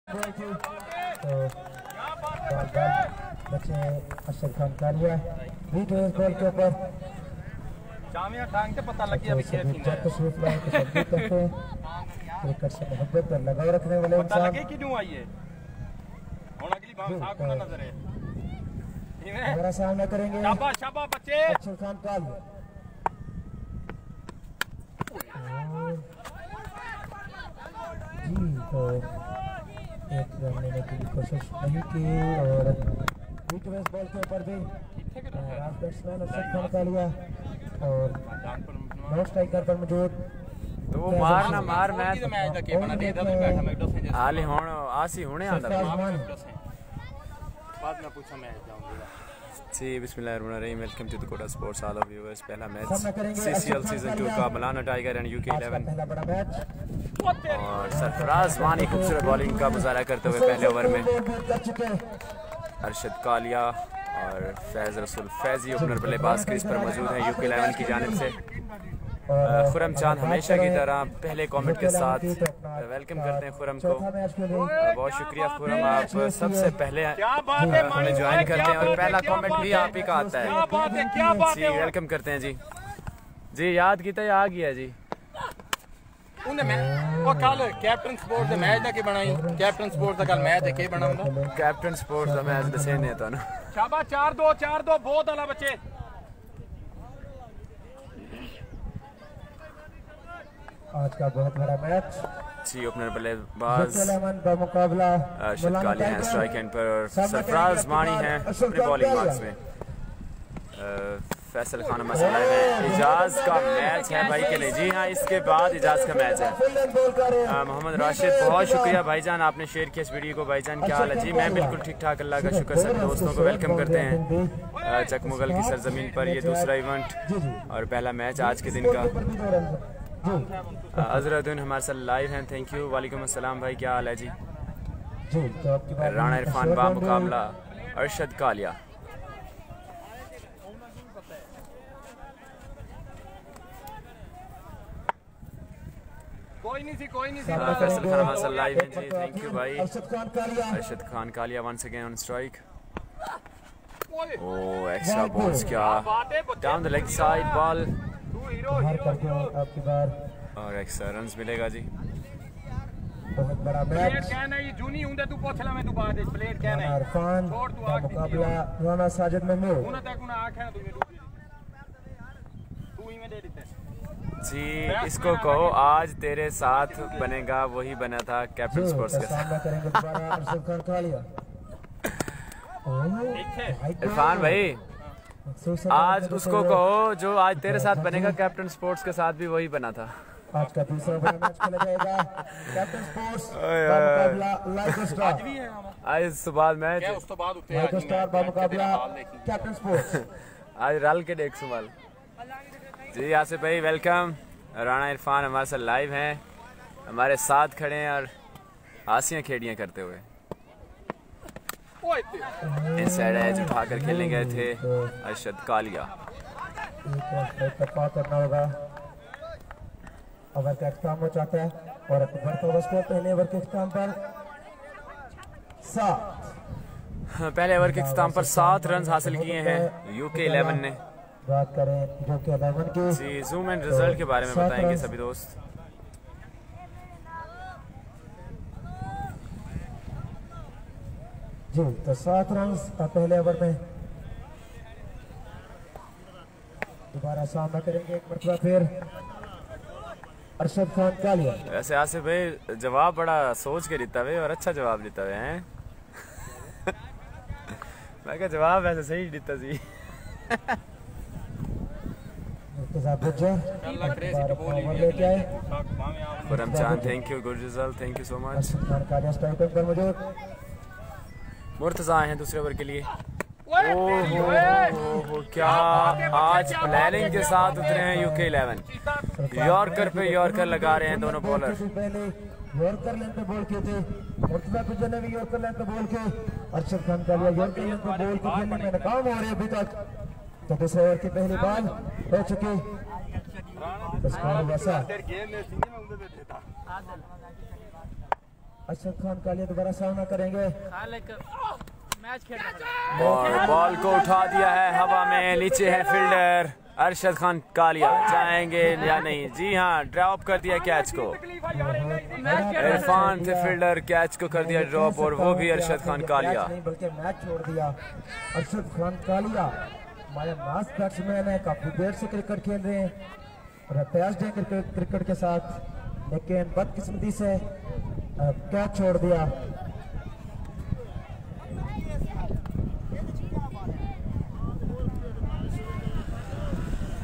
तो बच्चे Ashraf Khan Kaliya beat ball के ऊपर पता लगी अभी तशरीफ लाए करते हैं। क्रिकेट से मोहब्बत पर लगाव रखने वाले इंसान हमारा सामना करेंगे अशरफ खान कालिया। जी तो एक रन लेने की कोशिश नहीं की और बीट बॉल के ऊपर भी बैट्समैन अशरफ खान कालिया और नौ स्ट्राइकर पर मौजूद तो वो मार ना मार मैच हाल हुण आसी हुणे आंदा बाद में पूछा मैं जाऊंगा जी बिस्मिल्लाहिर्रहमानिर्रहीम welcome to the Kota sports all of viewers. पहला मैच सीसीएल सीजन 2 का मलाना टाइगर एंड यूके 11 और सरफराज वानी खूबसूरत बॉलिंग का मुजाहरा करते हुए पहले ओवर में अरशद कालिया और फैज़ रसूल फैजी ओपनर बल्लेबाज क्रीज पर मौजूद है यूके 11 की जानिब से। खुरम चांद हमेशा की तरह पहले कमेंट के साथ वेलकम करते हैं खुरम को। बहुत शुक्रिया खुरम, आप सबसे पहले हमें ज्वाइन करते हैं और पहला कमेंट भी आप ही का आता है जी। वेलकम करते हैं जी। जी याद किया आ गया जी कल कैप्टन स्पोर्ट्स दा मैच दा की बनाई कैप्टन स्पोर्ट्स दा कल मैच है के बनाऊंगा कैप्टन स्पोर्ट्स दा मैच दसे ने तानू शाबाश 4-2 बहुत आला बच्चे। आज का बहुत बड़ा मैच जी ओपनर बल्लेबाज मुकाबला अरशद कालिया हैं स्ट्राइक एंड पर और सरफराज वानी हैं अपने बॉलिंग मार्क्स में। फैसल खान मसला है इजाज का मैच है भाई के लिए। जी हाँ इसके बाद इजाज का मैच है। मोहम्मद राशिद बहुत शुक्रिया भाईजान आपने शेयर किया इस वीडियो को। भाईजान क्या हाल है जी? मैं बिल्कुल ठीक ठाक अल्लाह का शुक्र। सभी दोस्तों को वेलकम करते हैं चकमुगल की सरजमीन पर। ये दूसरा इवेंट और पहला मैच आज के दिन का। अजरुद्दीन हमारे साथ लाइव हैं, थैंक यू। वालेकुम अस्सलाम भाई क्या हाल है जी? राणा इरफान बा मुकाबला अरशद कालिया। कोई नहीं फैसल खान हमारे साथ लाइव हैं जी, थैंक यू भाई। Arshad Khan Kalia once again on strike. Oh extra balls क्या down the leg side ball और एक्स्ट्रा रन्स मिलेगा जी। बहुत बड़ा मैच जूनी हुंदे तू पूछ ला मैं तू बाद प्लेट क्या नहीं इरफान का मुकाबला राना साजिद महमूद जी। इसको कहो आज तेरे साथ बनेगा वही बना था कैप्टन स्पोर्ट्स के साथ। इरफान भाई आज उसको कहो जो आज तेरे साथ बनेगा कैप्टन स्पोर्ट्स के साथ भी वही बना था। आज का दूसरा बड़ा मैच खेला जाएगा कैप्टन स्पोर्ट्स का मुकाबला लाइव स्टार। आज सुबह मैच लाइव स्टार का मुकाबला कैप्टन स्पोर्ट्स आज रल के देख सुमाल जी। आसिफ भाई वेलकम। राणा इरफान हमारे साथ लाइव हैं, हमारे साथ खड़े हैं और हासियां खेड़ियां करते हुए। इनसाइड एज उठाकर खेलने गए थे अरशद कालिया। करना होगा ओवर का इख्तिताम हो जाता है और पहले ओवर के इख्तिताम पर 7 पहले ओवर के इख्तिताम पर 7 रन हासिल किए हैं यूके 11 ने। बात करें यूके 11 की जी जूम एंड रिजल्ट के बारे में बताएंगे सभी दोस्त। जी तो 7 रन पहले ओवर में दोबारा सामना करेंगे एक मरतबा फिर अरशद खान कालिया। वैसे आसिफ भाई जवाब बड़ा सोच के देता है और अच्छा जवाब देता है हैं मैं क्या जवाब वैसे सही देता जी। खुरम चांद thank you good result thank you so much. Murtaza आए हैं दूसरे ओवर के लिए। ओह क्या आज प्लानिंग के साथ उतरे हैं यूके 11। यॉर्कर पे यॉर्कर लगा रहे हैं दोनों बॉलर। यॉर्कर लेंथ पे बॉल किए थे मुर्तजा गुज्जर ने भी यॉर्कर लेंथ पे बॉल किए। अरशद खान कालिया यॉर्कर लेंथ पे बॉल को खेलने में नाकाम हो रहे अभी तक। तो दूसरे ओवर की पहली बॉल हो चुकी। अशरफ खान कालिया दोबारा सामना करेंगे। और बॉल को उठा दिया है हवा में, नीचे है फील्डर अरशद खान कालिया, जाएंगे या नहीं? जी हाँ, ड्रॉप कर दिया कैच को। इरफान थे फील्डर, कैच को कर दिया ड्रॉप और वो भी अरशद खान कालिया। नहीं बल्कि मैच छोड़ दिया। अरशद खान कालिया हमारे मास बैट्समैन है, काफी देर से क्रिकेट खेल रहे हैं और अभ्यास है क्रिकेट के साथ, लेकिन बदकिस्मती से कैच छोड़ दिया।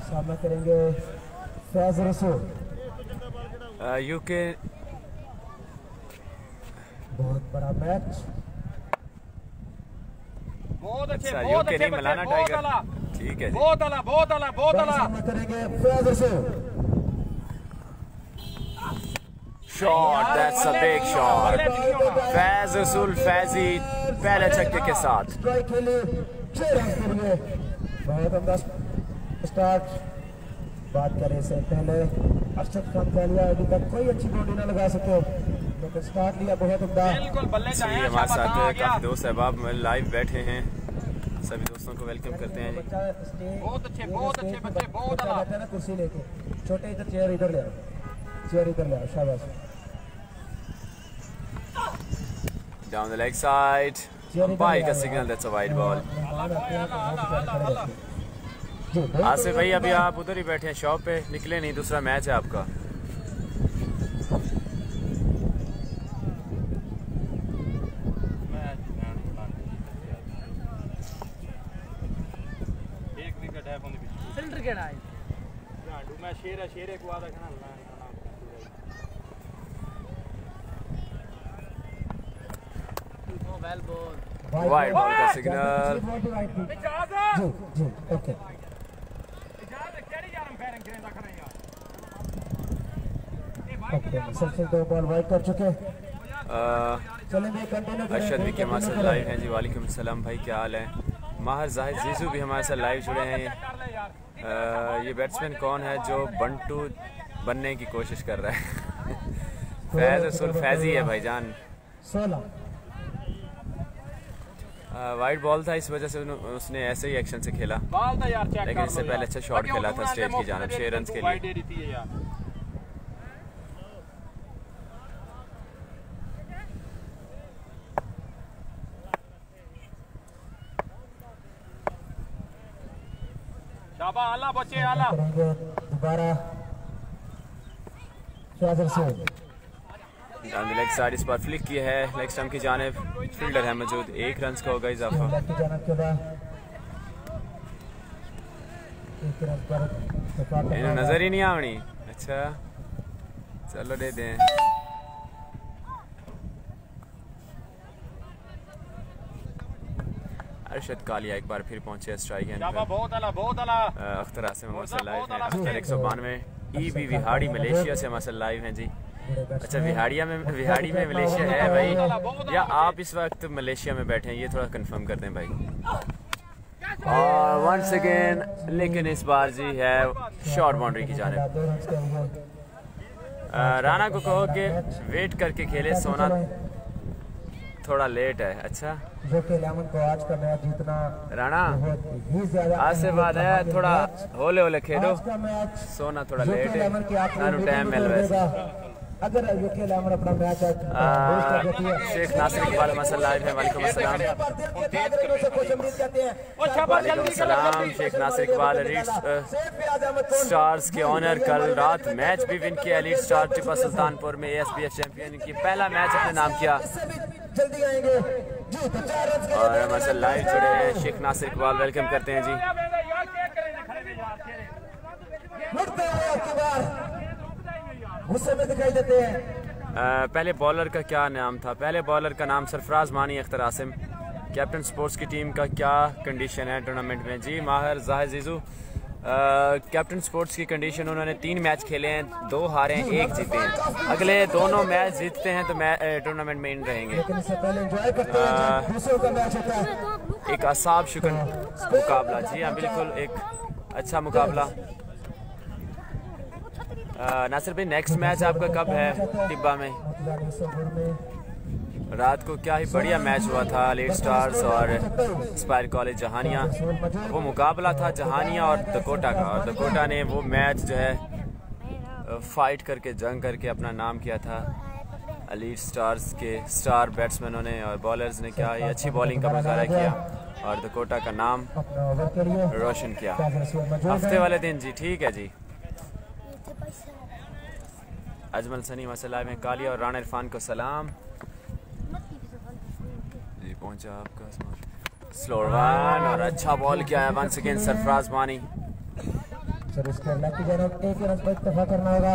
सामना करेंगे फैज रसूल। यूके बहुत बड़ा मैच, बहुत अच्छे, अच्छा, बहुत यूके अच्छे नहीं मिलाना बच्चे, बहुत टाइगर, आला, ठीक है जी। बहुत आला, बहुत आला, बहुत आला। सामना करेंगे फैज रसूल। Shot, that's a big shot. Faiz रसूल फैजी पहले छक्के के साथ। स्ट्राइक खेले 6 रन के लिए, बहुत उम्दा स्टार्ट। बात करें इससे पहले अरशद खान कालिया अभी तक कोई अच्छी बाउंड्री न लगा सके, लेकिन स्टार्ट लिया बहुत उम्दा। बिल्कुल बल्ले जी, चाहे हमारे साथ आ गया। काफी दोस्त अहबाब लाइव बैठे हैं, सभी दोस्तों को वेलकम करते हैं जी। बहुत अच्छे, बहुत अच्छे बच्चे, बहुत आला। बैठा है ना कुर्सी लेके, छोटे इधर चेयर इधर ले आओ, चेयर इधर ले आओ, शाबाश। Down the leg side, umpire का signal, that's a wide ball। Asif भाई अभी आप उधर ही बैठे हैं शॉप पे, निकले नहीं, दूसरा मैच है आपका। एक विकेट है फोन पे, सेंटर के डाल गांडू मैं शेर को आधा खाना वाइड बॉल का सिग्नल। जी ओके। सबसे 2 बॉल वाइड कर चुके। चलेंगे कंटिन्यू करें। अरशद भी के हमारे साथ लाइव हैं जी। वालेकुम सलाम भाई, क्या हाल है? माहिर जाहिद जीजू भी हमारे साथ लाइव जुड़े हैं। ये बैट्समैन कौन है जो बंटू बनने की कोशिश कर रहा है? फैज रसूल फैजी है भाईजान। 16 वाइड बॉल था, इस वजह से उसने ऐसे ही एक्शन से खेला, बाल था यार, चेक लेकिन इससे पहले अच्छा शॉट खेला था स्टेज की जानिब 6 रन के लिए। शाबा आला बच्चे आला। दोबारा फैज रसूल लेग साइड इस बार फ्लिक किया है लेग स्टंप की जानिब, फील्डर है मौजूद, 1 रन का होगा इजाफा। की जानिब के बाद 1 रन पर इन्हें नजर ही नहीं आवनी। अच्छा चलो दे दें। अरशद कालिया एक बार फिर पहुंचे स्ट्राइक एंड शाबा बहुत आला, बहुत आला। अख्तर आसिम हमारे साथ लाइव हैं। अख्तर 192 ईबी विहाड़ी मलेशिया से हमारे साथ लाइव हैं जी। अच्छा विहाड़ी में मलेशिया है भाई, या आप इस वक्त मलेशिया में बैठे हैं, ये थोड़ा कंफर्म कर दें भाई। और वंस अगेन, लेकिन इस बार जी है शॉर्ट बाउंड्री की जानिब। राणा को कहो कि वेट करके खेले, सोना थोड़ा लेट है। अच्छा जो कि 11 को आज का मैच जीतना राणा ही ज्यादा आज से बाद है, थोड़ा होले होले खेलो, आज का मैच सोना थोड़ा जो लेट कि है, 11 की आखिरी नानू टाइम मिल वैसे। अगर यूके 11 अपना मैच शेख नासिर इकबाल हमारे लाइव है। वालेकुम अस्सलाम। वालेकुम सलाम शेख नासिर इकबाल। एलीट स्टार्स के ऑनर, कल रात मैच भी विन किया एलीट स्टार टिपा सुल्तानपुर में, ASBF चैंपियन की पहला मैच अपने नाम किया। जल्दी आएंगे और हमारे साथ लाइव जुड़े हैं शेख नासिर इकबाल, वेलकम करते हैं जी। गुस्से में दिखाई देते हैं। पहले बॉलर का क्या नाम था? पहले बॉलर का नाम सरफराज मानी अख्तर आसिम। कैप्टन स्पोर्ट्स की टीम का क्या कंडीशन है टूर्नामेंट में? जी माहिर जाहिद जीजू, कैप्टन स्पोर्ट्स की कंडीशन, उन्होंने 3 मैच खेले हैं, 2 हारे हैं, 1 जीते हैं। अगले दोनों मैच जीतते हैं तो टूर्नामेंट में इन रहेंगे। एक असाब शुकन मुकाबला, जी हाँ बिल्कुल एक अच्छा मुकाबला। नासिर भाई नेक्स्ट मैच आपका कब है टिब्बा में? रात को क्या ही बढ़िया मैच हुआ था एलीट स्टार्स और स्पायर कॉलेज जहानिया। वो मुकाबला था जहानिया और डकोटा का, और डकोटा ने वो मैच जो है फाइट करके जंग करके अपना नाम किया था। एलीट स्टार्स के स्टार बैट्समैनों ने और बॉलर्स ने क्या ही अच्छी बॉलिंग का मुजाहरा किया और डकोटा का नाम रोशन किया हफ्ते वाले दिन। जी ठीक है जी। अजमल सनी मसला में कालिया और राना इरफान को सलाम जी पहुंचा आपका स्लोर वन और अच्छा बॉल किया है वंस अगेन सरफराज मानी। सर इसके अल्लाह की जानब एक ही रन पर इत्तेफाक करना होगा।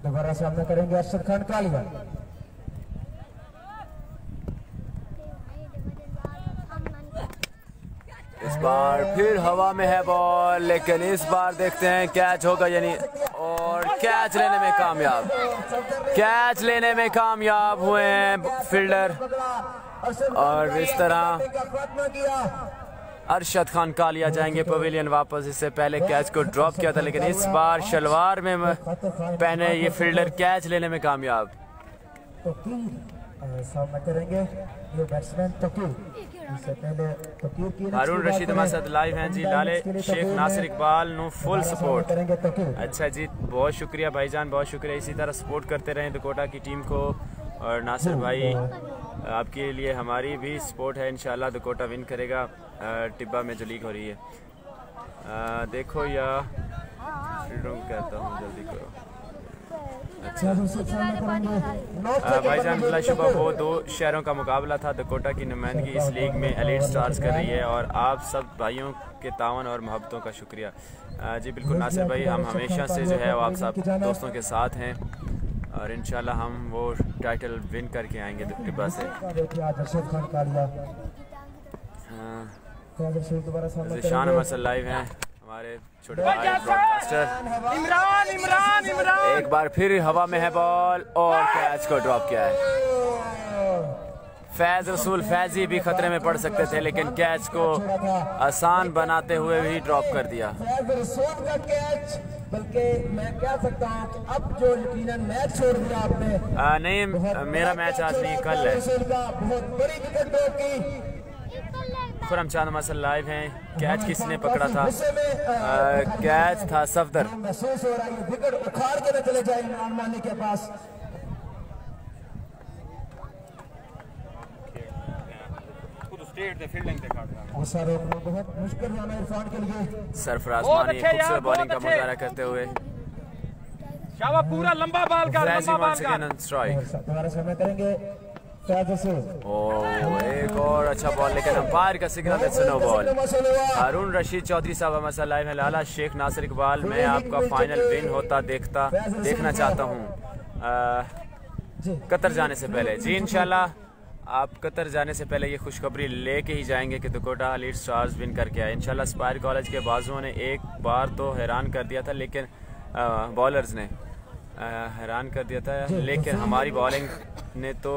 दोबारा सामना करेंगे अरशद खान कालिया। इस बार फिर हवा में है बॉल, लेकिन इस बार देखते हैं कैच होगा यानी, और कैच लेने में कामयाब, कैच लेने में कामयाब हुए हैं फील्डर। और इस तरह अरशद खान कालिया जाएंगे पवेलियन वापस। इससे पहले कैच को ड्रॉप किया था, लेकिन इस बार शलवार में पहने ये फील्डर कैच लेने में कामयाब। सामना करेंगे ये बैट्समैन हारून रशीद हमारे साथ लाइव हैं जी। लाले Sheikh Nasir Iqbal no full support. अच्छा जी, बहुत शुक्रिया भाईजान, बहुत शुक्रिया। इसी तरह सपोर्ट करते रहें डकोटा की टीम को। और नासिर भाई आपके लिए हमारी भी सपोर्ट है, इंशाल्लाह डकोटा विन करेगा टिब्बा में जो लीग हो रही है। देखो या कहता हूँ जल्दी करो। अच्छा भाईजान बिलाशुबा वो दो शहरों का मुकाबला था। डकोटा की नुमाइंदगी इस लीग में एलीट स्टार्स कर रही है और आप सब भाइयों के तावन और मोहब्बतों का शुक्रिया। जी बिल्कुल नासिर भाई, हम हमेशा से जो है वो आप सब दोस्तों के साथ हैं और इंशाल्लाह हम वो टाइटल विन करके आएंगे टिब्बा से। शान हमारे लाइव हैं हमारे छोटे भाई ब्रॉडकास्टर इमरान। एक बार फिर हवा में है बॉल और कैच को ड्रॉप किया है। फैज रसूल फैजी भी खतरे में पड़ सकते थे, लेकिन कैच को आसान बनाते हुए भी ड्रॉप कर दिया। बल्कि मैं क्या सकता हूं कि अब जो यकीनन मैच छोड़ दिया आपने। नहीं, मेरा मैच आज नहीं, कल है। बहुत बड़ी विकेट ड्रॉप की। खुरम चांद मसल लाइव हैं। कैच किसने पकड़ा था? कैच था सफदर। महसूस हो रहा है विकेट उखाड़ के न चले जाए इमरान मानी के पास। बहुत मुश्किल राना इरफान के लिए। सरफराज मानी खूबसूरत बॉलिंग का मुजाहरा करते हुए पूरा लंबा बॉल का दोबारा सामना करेंगे। एक और अच्छा बॉल, लेकिन अंपायर का सिग्नल है नो बॉल। हारून रशीद चौधरी साहब हमारे लाइव है। लाला शेख नासिर इकबाल, मैं आपका फाइनल विन होता देखना चाहता हूँ कतर जाने से पहले। जी इंशाल्लाह आप कतर जाने से पहले ये खुशखबरी लेके ही जाएंगे कि डकोटा एलीट स्टार्स विन करके आए इंशाल्लाह। स्पायर कॉलेज के बाजुओं ने एक बार तो हैरान कर दिया था, लेकिन बॉलर्स ने हैरान कर दिया था, लेकिन हमारी बॉलिंग ने तो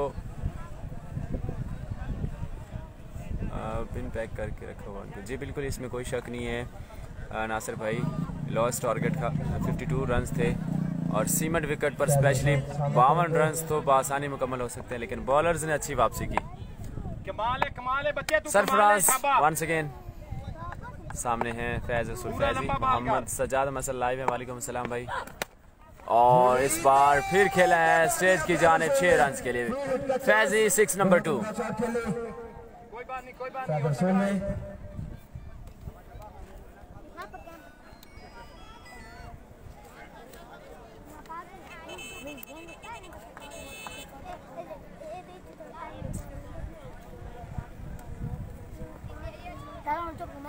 पिन पैक करके रखा हुआ। जी बिल्कुल, इसमें कोई शक नहीं है नासिर भाई। लॉस्ट टारगेट का 52 रन्स थे और सीमेंट विकेट पर स्पेशली 52 रन्स तो बआसानी मुकम्मल हो सकते हैं, लेकिन बॉलर्स ने अच्छी वापसी की। कमाल है बच्चे, सरफराज वंस अगेन सामने हैं फैज रसूल फैजी। मोहम्मद सजाद मसल लाइव है। वालेकुम अस्सलाम भाई। और इस बार फिर खेला है स्टेज की जानिब 6 रन्स के लिए फैजी 6 नंबर 2।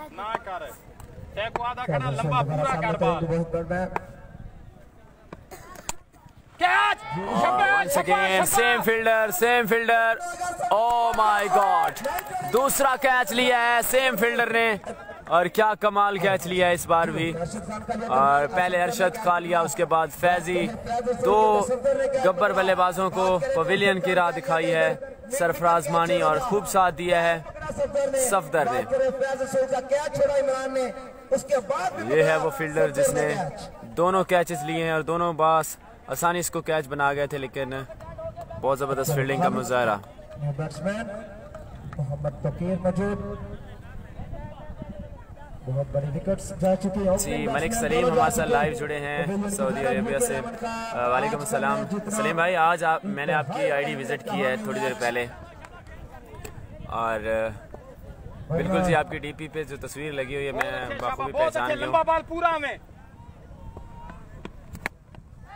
ना कर को आधा करना लंबा पूरा कर ball. Catch once again same fielder. Oh my God, दूसरा कैच लिया है सेम फील्डर ने और क्या कमाल कैच लिया है इस बार भी। और पहले अरशद कालिया, उसके बाद फैजी, दो गब्बर बल्लेबाजों को पवेलियन की राह दिखाई है सरफराज मानी और खूब साथ दिया है। सफदर ने। फैज रसूल का कैच छोड़ा इमरान ने, उसके बाद ये है वो फील्डर जिसने दोनों कैचेस लिए हैं और दोनों बास आसानी इसको कैच बना गए थे, लेकिन बहुत ज़बरदस्त फील्डिंग का मुजाहरा। बैट्समैन मोहम्मद तकीर मौजूद, बहुत बड़ी विकेट्स जा चुकी है जी। मलिक सलीम हमारे साथ लाइव जुड़े हैं सऊदी अरेबिया से। वालेकुम अस्सलाम सलीम भाई, आज मैंने आपकी आईडी विजिट की है थोड़ी देर पहले, और बिल्कुल जी आपकी डीपी पे जो तस्वीर लगी हुई है मैं बाखूबी पहचान लिया हूं। पूरा में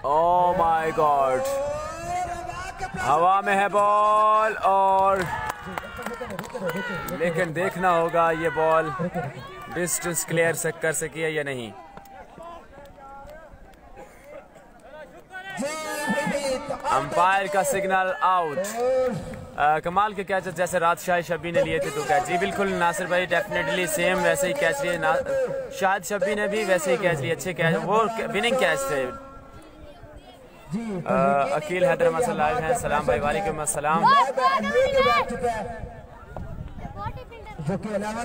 ओह माय गॉड, हवा में है बॉल, और लेकिन देखना होगा ये बॉल डिस्टेंस क्लियर कर सकी है या नहीं। अंपायर का सिग्नल आउट। कमाल के कैच जैसे रात शबी ने लिए थे तो कैच। जी बिल्कुल नासिर भाई, डेफिनेटली सेम वैसे ही कैच लिए। शायद शबी ने भी वैसे ही कैच लिए, अच्छे कैच, वो विनिंग कैच थे। अकील हैदर मसल लाइव हैं, सलाम भाई। वालेकुम अस्सलाम। जो कि 11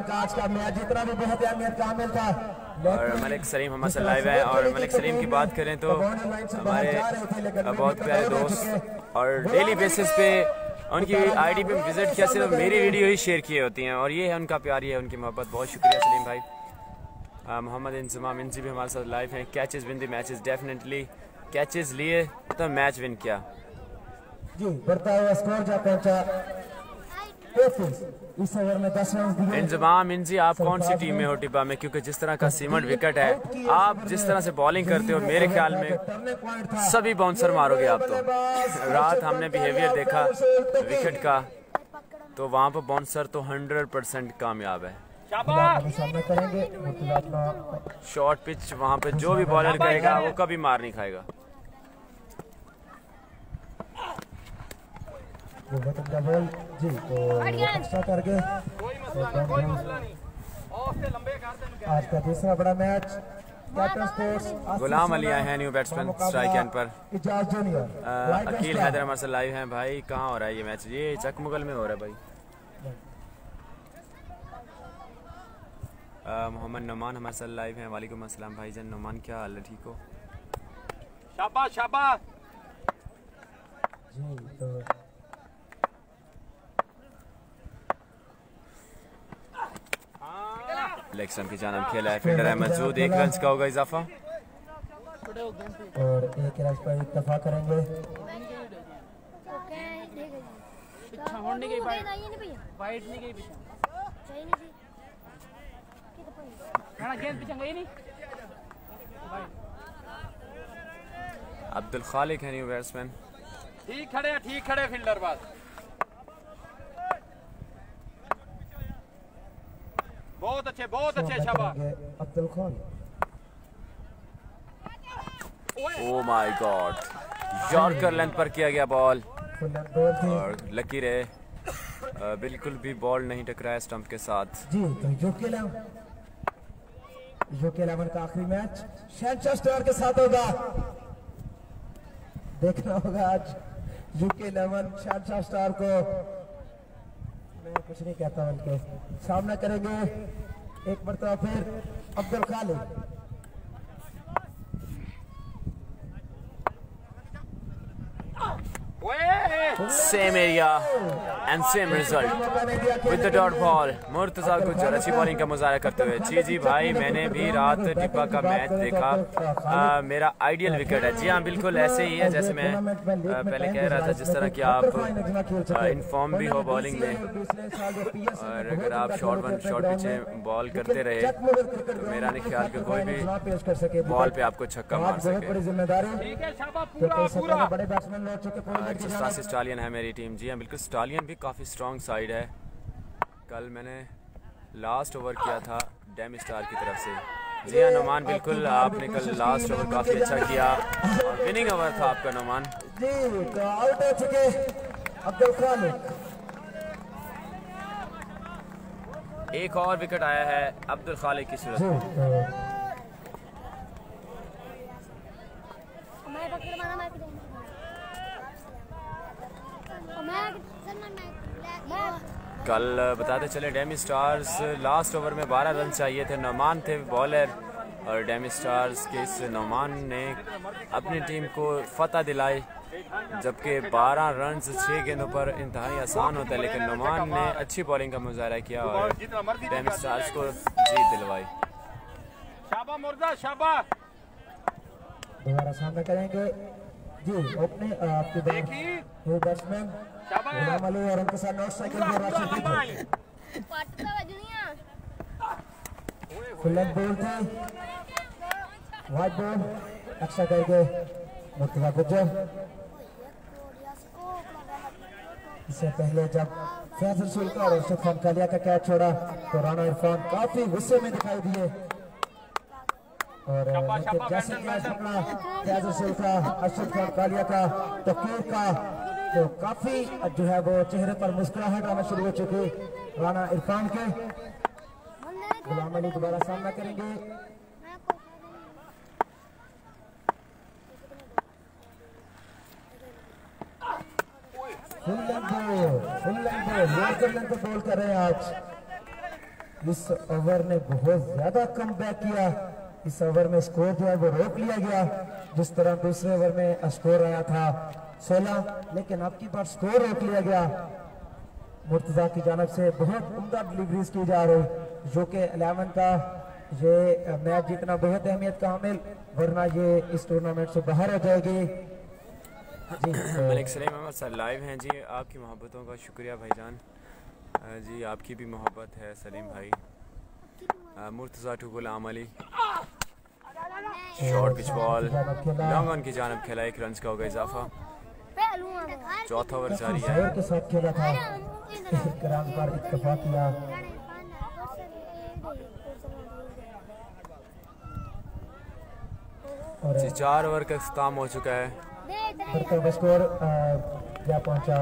का आज का मैच जितना भी बहुत अहमियत का हामिल था। और मलिक सलीम हमारे साथ लाइव हैं, और मलिक सलीम की बात करें तो हमारे बहुत प्यारे दोस्त, और डेली बेसिस पे उनकी आईडी पे विजिट किया, सिर्फ मेरी वीडियो ही शेयर किए होती हैं, और ये है उनका प्यार, ये है उनकी मोहब्बत। बहुत शुक्रिया सलीम भाई। मोहम्मद इंजमाम इंजी भी हमारे साथ लाइव हैं। Catches win the matches, definitely catches लिए तो मैच विन किया जी। बढ़ता हुआ स्कोर जा पहुंचा इस ओवर में 10 रन दिए। इंजमाम इंजी, आप कौन सी टीम में हो टिब्बा में? क्योंकि जिस तरह का सीमेंट विकेट है, आप जिस तरह से बॉलिंग करते हो, मेरे ख्याल में सभी बाउंसर मारोगे आप तो। रात हमने बिहेवियर देखा विकेट का, तो वहाँ पर बाउंसर तो 100% कामयाब है। शॉर्ट पिच वहाँ पे जो भी बॉलर करेगा वो कभी मार नहीं खाएगा। बॉल जी तो एक्स्ट्रा करके आज का दूसरा बड़ा match captain sports Ghulam Ali आए हैं न्यू बैट्समैन स्ट्राइक एंड पर। इजाज जूनियर अकील हैदर हमारे साथ लाइव हैं। भाई कहाँ हो रहा है ये मैच? ये चकमुगल में हो रहा है भाई। मोहम्मद नुमान हमारे साथ लाइव हैं। वालेकुम अस्सलाम भाईजान। नुमान क्या हाल है, ठीक हो? शाबाश शाबाश जी। तो इलेक्शन की जानब खेला है, फील्डर है मजूद, 1 रन का होगा इजाफा, और 1 रन पर इत्तफा करेंगे। अब्दुल खालिक है न्यू बैट्समैन। ठीक खड़े फील्डर बात। बहुत अच्छे शाबाश। Abdul Khaliq, oh my God, yorker length पर किया गया बॉल, और लकी रहे बिल्कुल भी बॉल नहीं टकराया स्टंप के साथ। जी। तो जो के 11 का आखिरी मैच शहनशाह स्टार के साथ होगा। देखना होगा आज यूके 11 शहनशाह स्टार को, मैं कुछ नहीं कहता, उनके सामना करेंगे एक मरतबा फिर Abdul Khaliq. Same area and same result with the dot ball. Murtaza गुजर अच्छी बॉलिंग का मुजाहरा करते हुए। जी भाई, मैंने भी रात टिब्बा का मैच देखा। मेरा आइडियल विकेट है। जी हाँ, बिल्कुल ऐसे ही है जैसे मैं पहले कह रहा था, जिस तरह की आप इन्फॉर्म भी हो बॉलिंग में, और अगर आप शॉर्ट पीछे बॉल करते रहे तो मेरा नहीं ख्याल कि कोई भी बॉल पे आपको छक्का मार सके। स्टालियन है मेरी टीम। जी हाँ बिल्कुल, स्टालियन भी काफ़ी स्ट्रॉन्ग साइड है। कल मैंने लास्ट ओवर किया था डेम स्टार की तरफ से। जी हाँ नुमान, बिल्कुल आपने कल लास्ट ओवर काफ़ी अच्छा किया, और विनिंग ओवर था आपका नुमान। जी। तो आउट हो चुके अब्दुल खालिक। एक और विकेट आया है अब्दुल खालिक की सूरत में। कल बताते चले डेमी स्टार्स लास्ट ओवर में 12 रन चाहिए थे। नौमान थे बॉलर और डेमी स्टार्स के इस नौमान ने अपनी टीम को फतह दिलाई, जबकि 12 रन 6 गेंदों पर इंतहाई आसान होता है, लेकिन नौमान ने अच्छी बॉलिंग का मुजाहरा किया और डेमी स्टार्स को जीत दिलवाई। शाबाश मुर्जा शाबाश। दोबारा सामना करेंगे जी अपने आपके बैट्समैन गुलाम अली और उनके साथ not cycle full length ball थी, वाइड बॉल अच्छा करके मुर्तजा गुज्जर। इससे पहले जब फैज रसूल का और अरशद खान कालिया का कैच छोड़ा तो राना इरफान काफी गुस्से में दिखाई दिए और जैसे कैच पकड़ा फैज रसूल का, अरशद खान कालिया का, तकीर का, तो काफी जो है वो चेहरे पर मुस्कुराहट आना शुरू हो चुकी राना इरफान के। गुलाम अली दोबारा सामना करेंगे। फुल लेंथ बॉल कर रहे हैं आज। इस ओवर ने बहुत ज्यादा कम बैक किया। इस ओवर में स्कोर जो है वो रोक लिया गया, जिस तरह दूसरे ओवर में स्कोर आया था 16, लेकिन अब की बार स्कोर रोक लिया गया। मुर्तजा की जानब से बहुत उम्दा डिलीवरीज की जा रही, जो कि 11 का ये मैच जीतना बहुत अहमियत का हामिल, वरना ये इस टूर्नामेंट से बाहर हो जाएगी। मलिक सलीम अहमद सर लाइव हैं जी। आपकी मोहब्बतों का शुक्रिया भाईजान जी, आपकी भी मोहब्बत है सलीम भाई। Murtaza to Ghulam Ali, short pitch ball long on की जानब खेला, 1 रन का होगा इजाफा। चौथा ओवर जारी है। के साथ खेला था, एक रन पर इत्तेफाक किया। और 4 ओवर का इख्तिताम हो चुका है। स्कोर क्या पहुंचा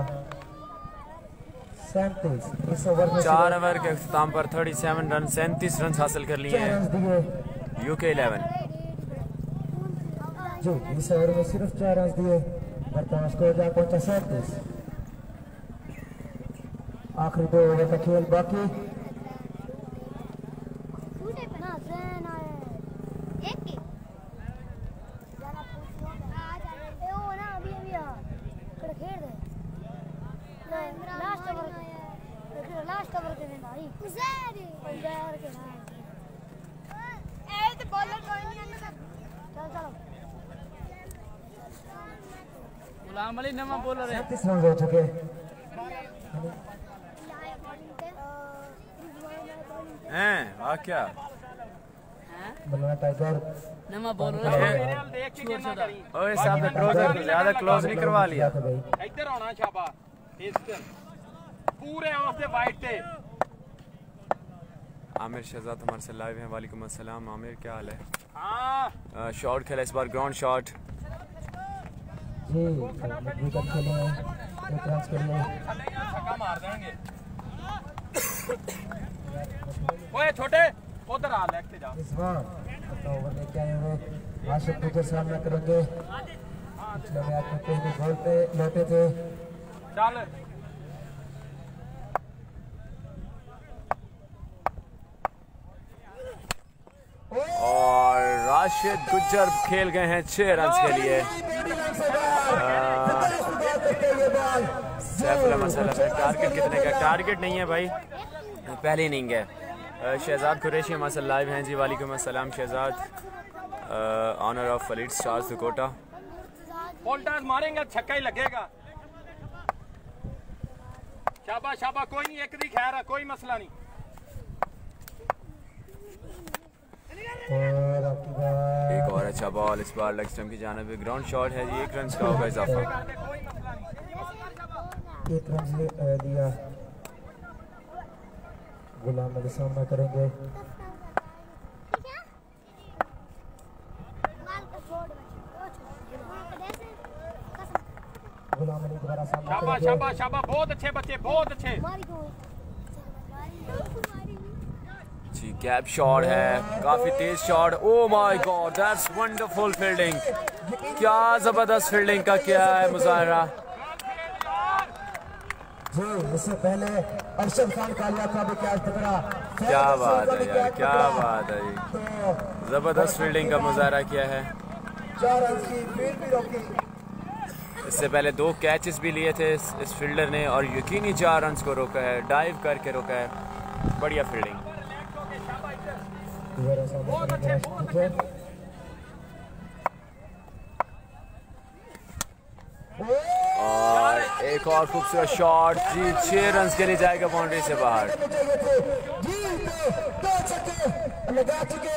37। इस ओवर में 4 ओवर के इख्तिताम पर 37 रन 37 रन हासिल कर लिए हैं यूके 11 जी। इस ओवर में सिर्फ 4 रन दिए, वर्तमान स्कोर क्या पहुंचा 37। आखिरी 2 ओवर का खेल बाकी। गुलाम अली नमा बॉलर है। 37 रन हो चुके। हैं वाह क्या बल्ला टाइगर नमा बॉलर है। ओए साहब ने ट्रोजर ज्यादा क्लोज नहीं करवा लिया। इधर आना शाबाश, इधर पूरे उससे वाइट थे। आमिर शहजाद हमारे से लाइव हैं। वालेकुम अस्सलाम आमिर, क्या हाल है? हाँ शॉट खेला इस बार, ग्राउंड शॉट जी। विकेट खेले हैं, 1 रन के लिए छक्का मार देंगे। ओए छोटे उधर आ लेके जा। इस बार ओवर लेके आए हुए आशिक गुजर सामना करेंगे। पिछले मैच में पहले बॉल पे लौटे थे। चल और राशिद गुज्जर खेल गए हैं 6 रन के लिए। सैफुल अहमद सलाम, टारगेट कितने का? टारगेट नहीं है भाई, पहली इनिंग है। शहजाद कुरैशी हमारे साथ लाइव हैं जी। वालेकुम अस्सलाम शहजाद, ऑनर ऑफ फलीड स्टार्स कोटा। पोल्टास मारेंगे छक्का ही लगेगा। शाबाश शाबाश, कोई नहीं, एक दी खैर है, कोई मसला नहीं। एक और अच्छा बॉल इस बार लेग स्टंप की जानिब, ग्राउंड शॉट है जी, 1 रन का होगा इजाफा। 1 रन दिया। गुलाम अली सामना करेंगे। गुलाम अली दोबारा सामना शाबाश करेंगे। शाबाश शाबाश, बहुत अच्छे बच्चे, बहुत अच्छे। जी कैप शॉट है, काफी तेज shot. Oh my God, that's wonderful fielding. क्या जबरदस्त फील्डिंग का क्या है मुजाहरा। जी इससे पहले अरशद खान कालिया का भी कैच पकड़ा। क्या बात है यार, क्या बात है जी, तो जबरदस्त फील्डिंग का मुजाहरा किया है। 4 रन की फील्ड भी रोकी। इससे पहले 2 कैचेस भी लिए थे इस फील्डर ने और यकीनी 4 रन को रोका है, डाइव करके रोका है। बढ़िया फील्डिंग। और एक और खूबसूरत शॉट जी, 6 रन के लिए जाएगा बाउंड्री से बाहर। लगा चुके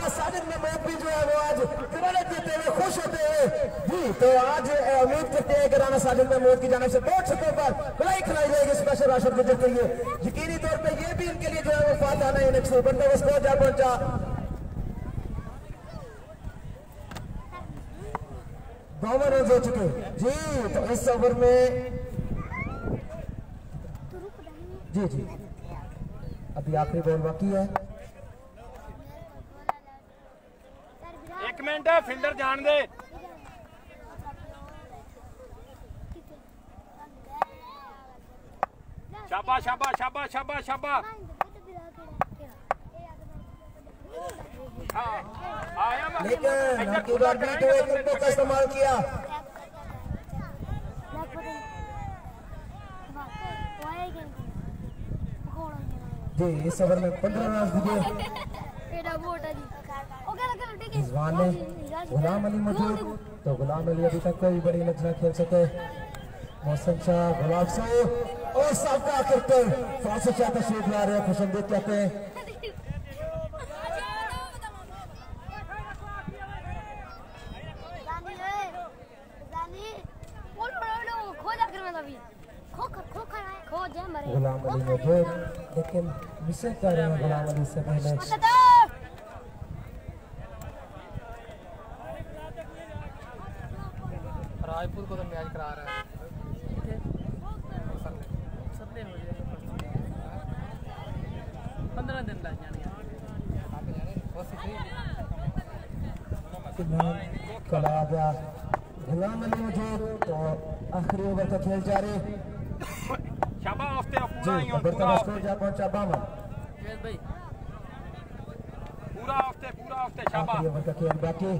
साजिद में भी जो है वो आज क्रेडिट देते हुए खुश होते हुए जी। तो आज उम्मीद करते हैं कि राणा साजिद महमूद की जानिब से बहुत छक्कों पर खिलाई खिलाई जाएगी स्पेशल राशिद गुजर के लिए। यकीनी तौर पे ये भी इनके लिए जो है वो फायदा नहीं इनिंग्स से बनता हुआ स्कोर जा पहुंचा। बावन रन हो चुके जी। तो इस ओवर में जी जी अभी आखिरी बॉल बाकी है। 1 मिनट है, फील्डर जान दे। शाबाश शाबाश शाबाश शाबाश शाबाश। लेकिन आपकी बार भी तो एक विकेट का इस्तेमाल किया। जी इस ओवर में 15 रन दिए। रिजवान ने गुलाम अली मौजूद, तो गुलाम अली अभी तक कोई बड़ी इनिंग्स न खेल सके। मौसम शाह, गुलाब साहब और सबका क्रिकेटर फासिल शाह तशरीफ ला रहे हैं, खुशमदीद कहते हैं। गुलाम अली मौजूद, लेकिन मिसे कर रहे हैं गुलाम अली से पहले। रायपुर को तो मैच करा रहा है। सबने हो जाएगा 15 दिन लग जाने। कल आ गया गुलाम अली मौजूद, तो आखिरी ओवर का खेल जारी। शाबाश ऑफ्ते पूरा ही बढ़ता स्कोर जा पहुंचा 52। भाई पूरा ऑफ्ते शाबाश। आखिरी ओवर का खेल बाकी।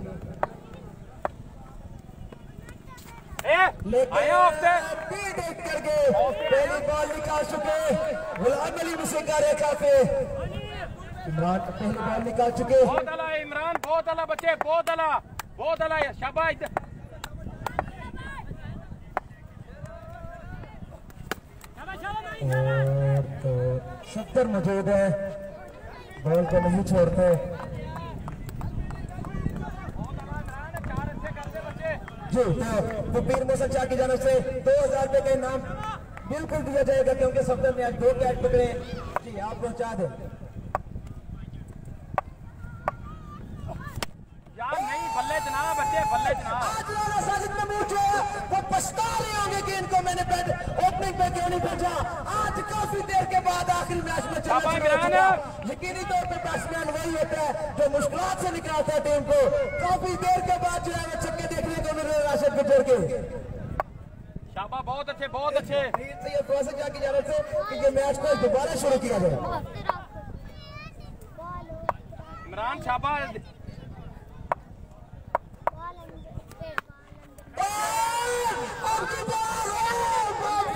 आया ऑफ्ते देख करके पहली बॉल निकाल चुके गुलाम अली मुसेका रेखा पे। इमरान पहली बॉल निकाल चुके। बहुत अला इमरान, बहुत अला बच्चे, बहुत अला शाबाश। और तो 70 मौजूद है, बॉल को नहीं छोड़ते जी। तो पीर मोहसिन शाह की जानिब से 2000 रुपए का इनाम बिल्कुल दिया जाएगा, क्योंकि सफदर ने आज 2 कैच पकड़े जी। आप पहुंचा दें यार, नहीं बल्ले जना बच्चे, बल्ले जना। आज राणा साजिद महमूद जो है वो पछता रहे होंगे कि इनको मैंने ओपनिंग पे क्यों नहीं भेजा। आज काफी देर के बाद आखिरी मैच में यकीनी तौर पर बैट्समैन वही होता है जो मुश्किलात से निकालता है टीम को। काफी देर के बाद जो है वो छक्के देखने को मिल रहे राशिद गुजर के। शाबाश, बहुत अच्छे, बहुत अच्छे। की जानिब से कि ये मैच को दोबारा शुरू किया जाए। इमरान शाबाश।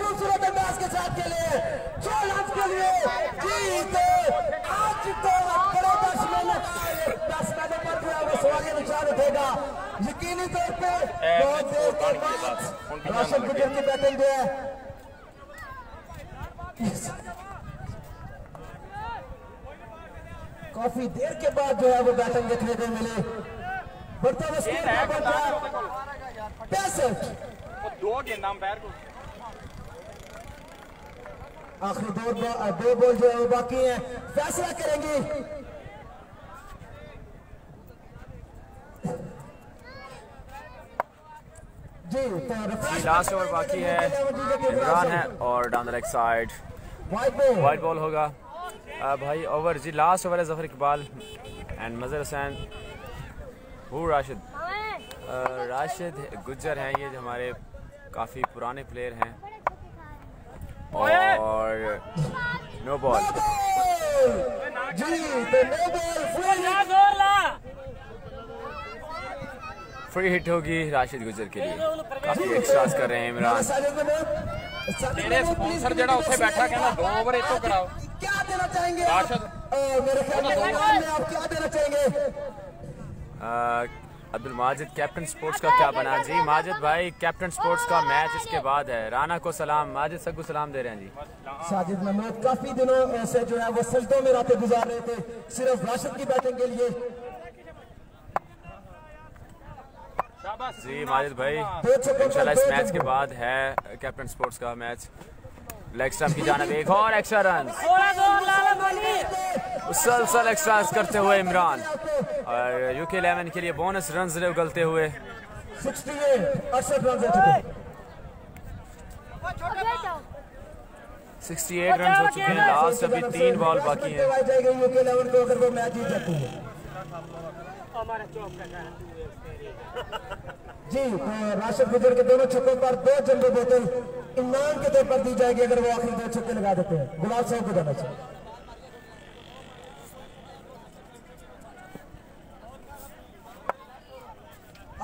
खूबसूरत अंदाज के साथ खेले 6 रन के लिए जीत। आज तो बड़े बैट्समैनों पर जो है वो सवालिया निशान उठेगा यकीनी तौर पे। बहुत देर के बाद राशिद गुजर की बैटिंग जो है काफी देर के बाद जो है वो बैटिंग देखने को मिले। बढ़ता हुआ 65। 2 गेंदा पैर को। आखिरी 2 बॉल जो है वो बाकी है, फैसला करेंगे। जी तो लास्ट ओवर बाकी है, इमरान है और down the leg side wide ball होगा। भाई ओवर जी, लास्ट ओवर है Zafar Iqbal and Mazhar Hussain who Rashid Gujjar हैं, ये जो हमारे काफ़ी पुराने प्लेयर हैं। और नो बॉल जी। तो नो बॉल, फ्री हिट होगी राशिद गुजर के लिए। काफी एक्स्ट्रास कर रहे हैं इमरान। तेरे स्पॉन्सर जड़ा उत्थे बैठा कहना 2 ओवर इतो कराओ। क्या देना चाहेंगे राशिद? मेरे ख्याल में आप क्या देना चाहेंगे? अब्दुल माजिद कैप्टन स्पोर्ट्स का क्या बना जी? माजिद भाई कैप्टन स्पोर्ट्स का मैच इसके बाद है। राना को सलाम, माजिद सग्गू सलाम दे रहे हैं जी। साजिद महमूद काफी दिनों से जो है वो सजदों में रातें गुजार रहे थे सिर्फ राशिद की बैटिंग के लिए। जी माजिद भाई इंशाल्लाह इस मैच के बाद है कैप्टन स्पोर्ट्स का मैच। लेग स्टंप की जानिब एक और एक्स्ट्रा रन, मुसलसल एक्स्ट्रास करते हुए इमरान और यूके 11 के लिए बोनस रन उगलते हुए 68 रन हो चुके हैं। लास्ट अभी 3 बॉल बाकी हैं। यूके 11 को अगर वो मैच जीत जाती है जी। तो राशिद गुजर के दोनों छक्कों पर 2 जंबो बोतल इनाम के तौर पर दी जाएगी अगर वो आखिरी 2 छक्के लगा देते हैं। गुलाब साहब को जाना चाहिए।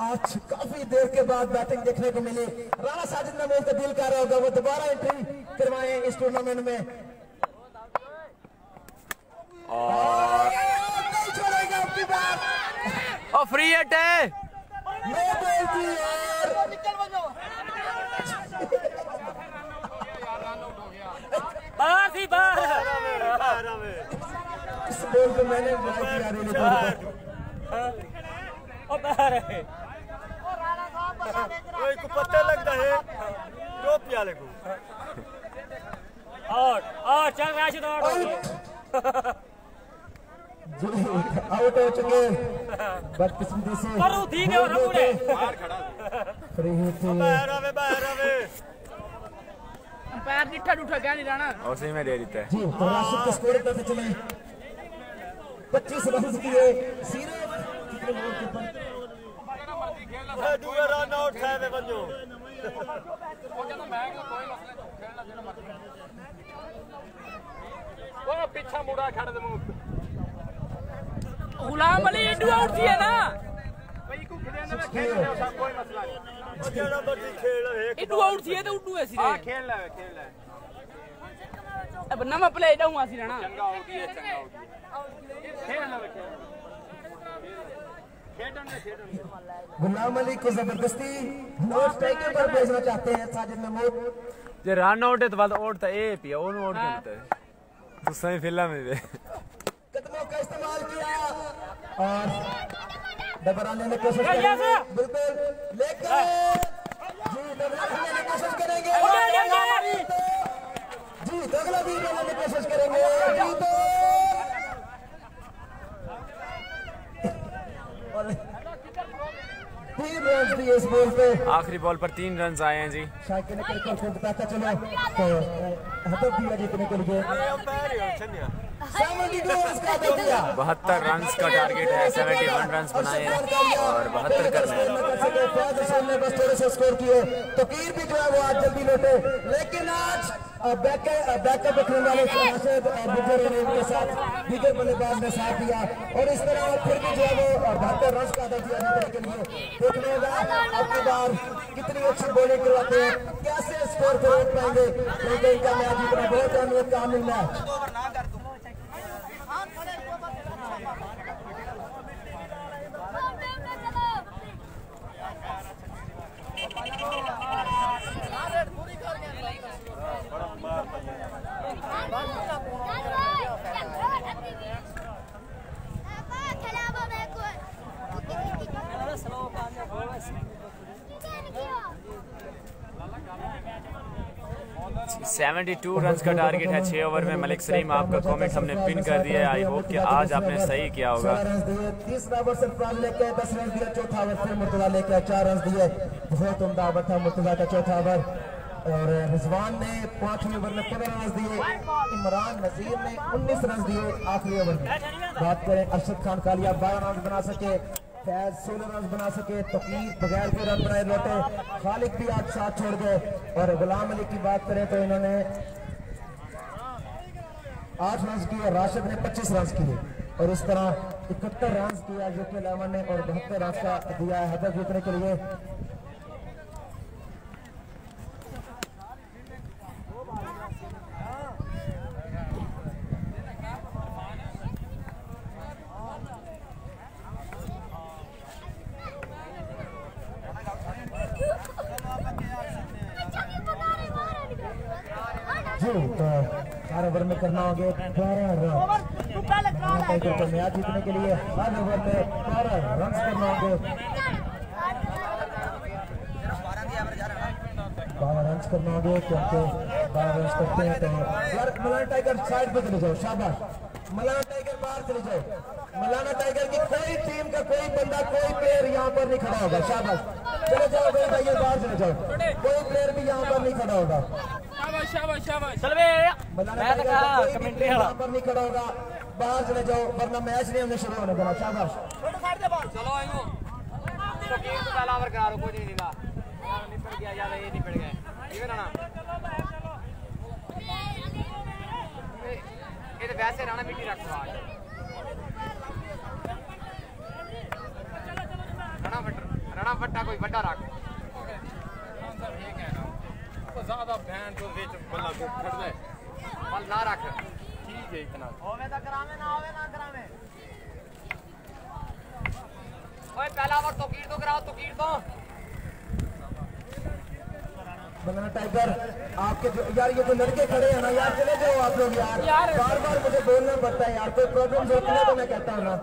आज काफी देर के बाद बैटिंग देखने को मिली। राणा साजिद महमूद का दिल कर रहा होगा वो दोबारा एंट्री करवाएं इस टूर्नामेंट में और नहीं छोड़ेगा अपनी बात। फ्री हिट है। नो बॉल थी यार। इस बॉल को मैंने को पता लगता है तो प्याले को और चल राशिद आउट हो चुके बदकिस्मती से। पैर डिठा डूठा क्या नहीं रहना और सही में दे देता है जी। तो राशिद के स्कोर करते चले 25 रन किए सिर्फ रन आउट खाए बंजो वो पीछा मुड़ा खड़ दे मुंह गुलाम अली इंडू आउट थी है ना भाई को खिलने में खेल ले उसका कोई मसला नहीं। जरा बड़ी खेल है इंडू आउट थी है तो उड्डू ऐसी हां रे खेल ले अब नवा प्ले डाऊं आसी रहना चंगा हो गया चंगा हो गया खेल ले खेल गुलाम अली को जबरदस्ती नॉट स्ट्राइकर पर भेजना चाहते हैं साजिद महमूद। जे रन आउट है तो बाद आउट था ए पिया ओन आउट करता है तो सही फिल्म में दे कदमों का इस्तेमाल किया और डबराने की कोशिश करेंगे बिल्कुल लेकर जी डबराने की कोशिश करेंगे जी अगला भी बनाने की कोशिश करेंगे जी तो 3 रन दिए इस बॉल पे। आखिरी बॉल पर 3 रन आए हैं जी। शाकिर ने करके बताता चलो तो हदफ दिया जीतने के लिए 72 रन का दे दिया। 72 रन का टारगेट है। 71 रन बनाए हैं और 72 करने हैं। फैज रसूल ने बस थोड़े से स्कोर किए तो कीर भी जो है वो आज जल्दी लौटे लेकिन आज बैकअप रखने वाले राशिद गुजर ने उनके साथ दीगर बल्लेबाज ने साथ दिया और इस तरह फिर भी जो है वो 72 रन का अदा किया जीतने के लिए। देखने होगा आपकी बार कितनी अच्छी बॉलिंग करवाते हैं कैसे स्कोर को रोक पाएंगे क्योंकि इनका मैच जीतना बहुत अहमियत का हामिल है। $72 रन का टारगेट है 6 ओवर में। मलिक सलीम आपका कमेंट हमने पिन कर दिया है। आई होप कि आज आपने सही किया होगा। 4 रन दिए, तीसरा ओवर सिर्फ लेके 10 रन दिए, चौथा ओवर फिर मुर्तजा लेके 4 रन दिए। बहुत उम्दा ओवर था मुर्तजा का चौथा ओवर और रिजवान ने 5वें ओवर में 15 रन दिए। इमरान नजीर ने 19 रन दिए आखिरी ओवर में। बात करें अरशद खान कालिया 12 रन बना सके, फैज 16 रन बना सके, तकलीफ बगैर कोई रन बनाए लौटे, खालिद भी आज साथ छोड़ गए और गुलाम अली की बात करें तो इन्होंने 8 रन किए और राशिद ने 25 रन किए और इस तरह 71 रन किया यूके 11 ने और 72 रन का दिया है हदफ जीतने के लिए। जी तो 4 ओवर में करना होगा 12 रन टाइगर को मैच जीतने के लिए। 4 ओवर में 12 रन करना होंगे। 12 रन करना होंगे क्योंकि 12 रन करते हैं तो यार मलाना टाइगर साइड पे चले जाओ। शाबाश मलाना टाइगर बाहर चले जाओ। मलाना टाइगर की कोई टीम का कोई बंदा कोई प्लेयर यहाँ पर नहीं खड़ा होगा। शाबाश चले जाओ भाई भाई बाहर चले जाओ। कोई प्लेयर भी यहाँ पर नहीं खड़ा होगा। शाबाश शाबाश मलाना टाइगर कमेंट्री यहाँ पर नहीं खड़ा होगा। बाहर चले जाओ वरना मैच नहीं हमने शुरू होने देना। शाबाश चलो आइयो तो गेम तो पहला ओवर करा लो कोई नहीं निकला निपट गया यार ये निपट गए ठीक है राणा ये तो वैसे राणा मिट्टी रख रहा है राणा फट्टा कोई बड़ा रख ठीक है ना तो ज्यादा बहन तो बीच बल्ला को फट दे बल ना रख ठीक है इतना होवे तो करावे ना होवे ना करावे ओए पहला ओवर तो कीड़ तो कराओ तो कीड़ तो मलाना टाइगर आपके जो यार ये जो लड़के खड़े हैं ना यार चले जाओ आप लोग यार बार बार मुझे बोलना पड़ता है यार कोई प्रॉब्लम होती है तो मैं कहता हूँ ना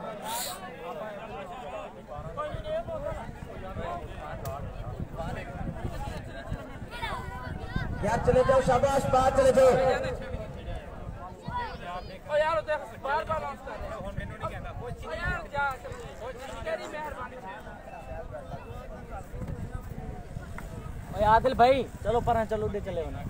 यार चले जाओ। शाबाश बाहर चले जाओ। ओ यार देख बार बार लॉन्च कर रहे हो मेनू नहीं कहता कोई चीज यार जा तेरी मेहरबानी ओ आदिल भाई चलो पर चलो दे चले होना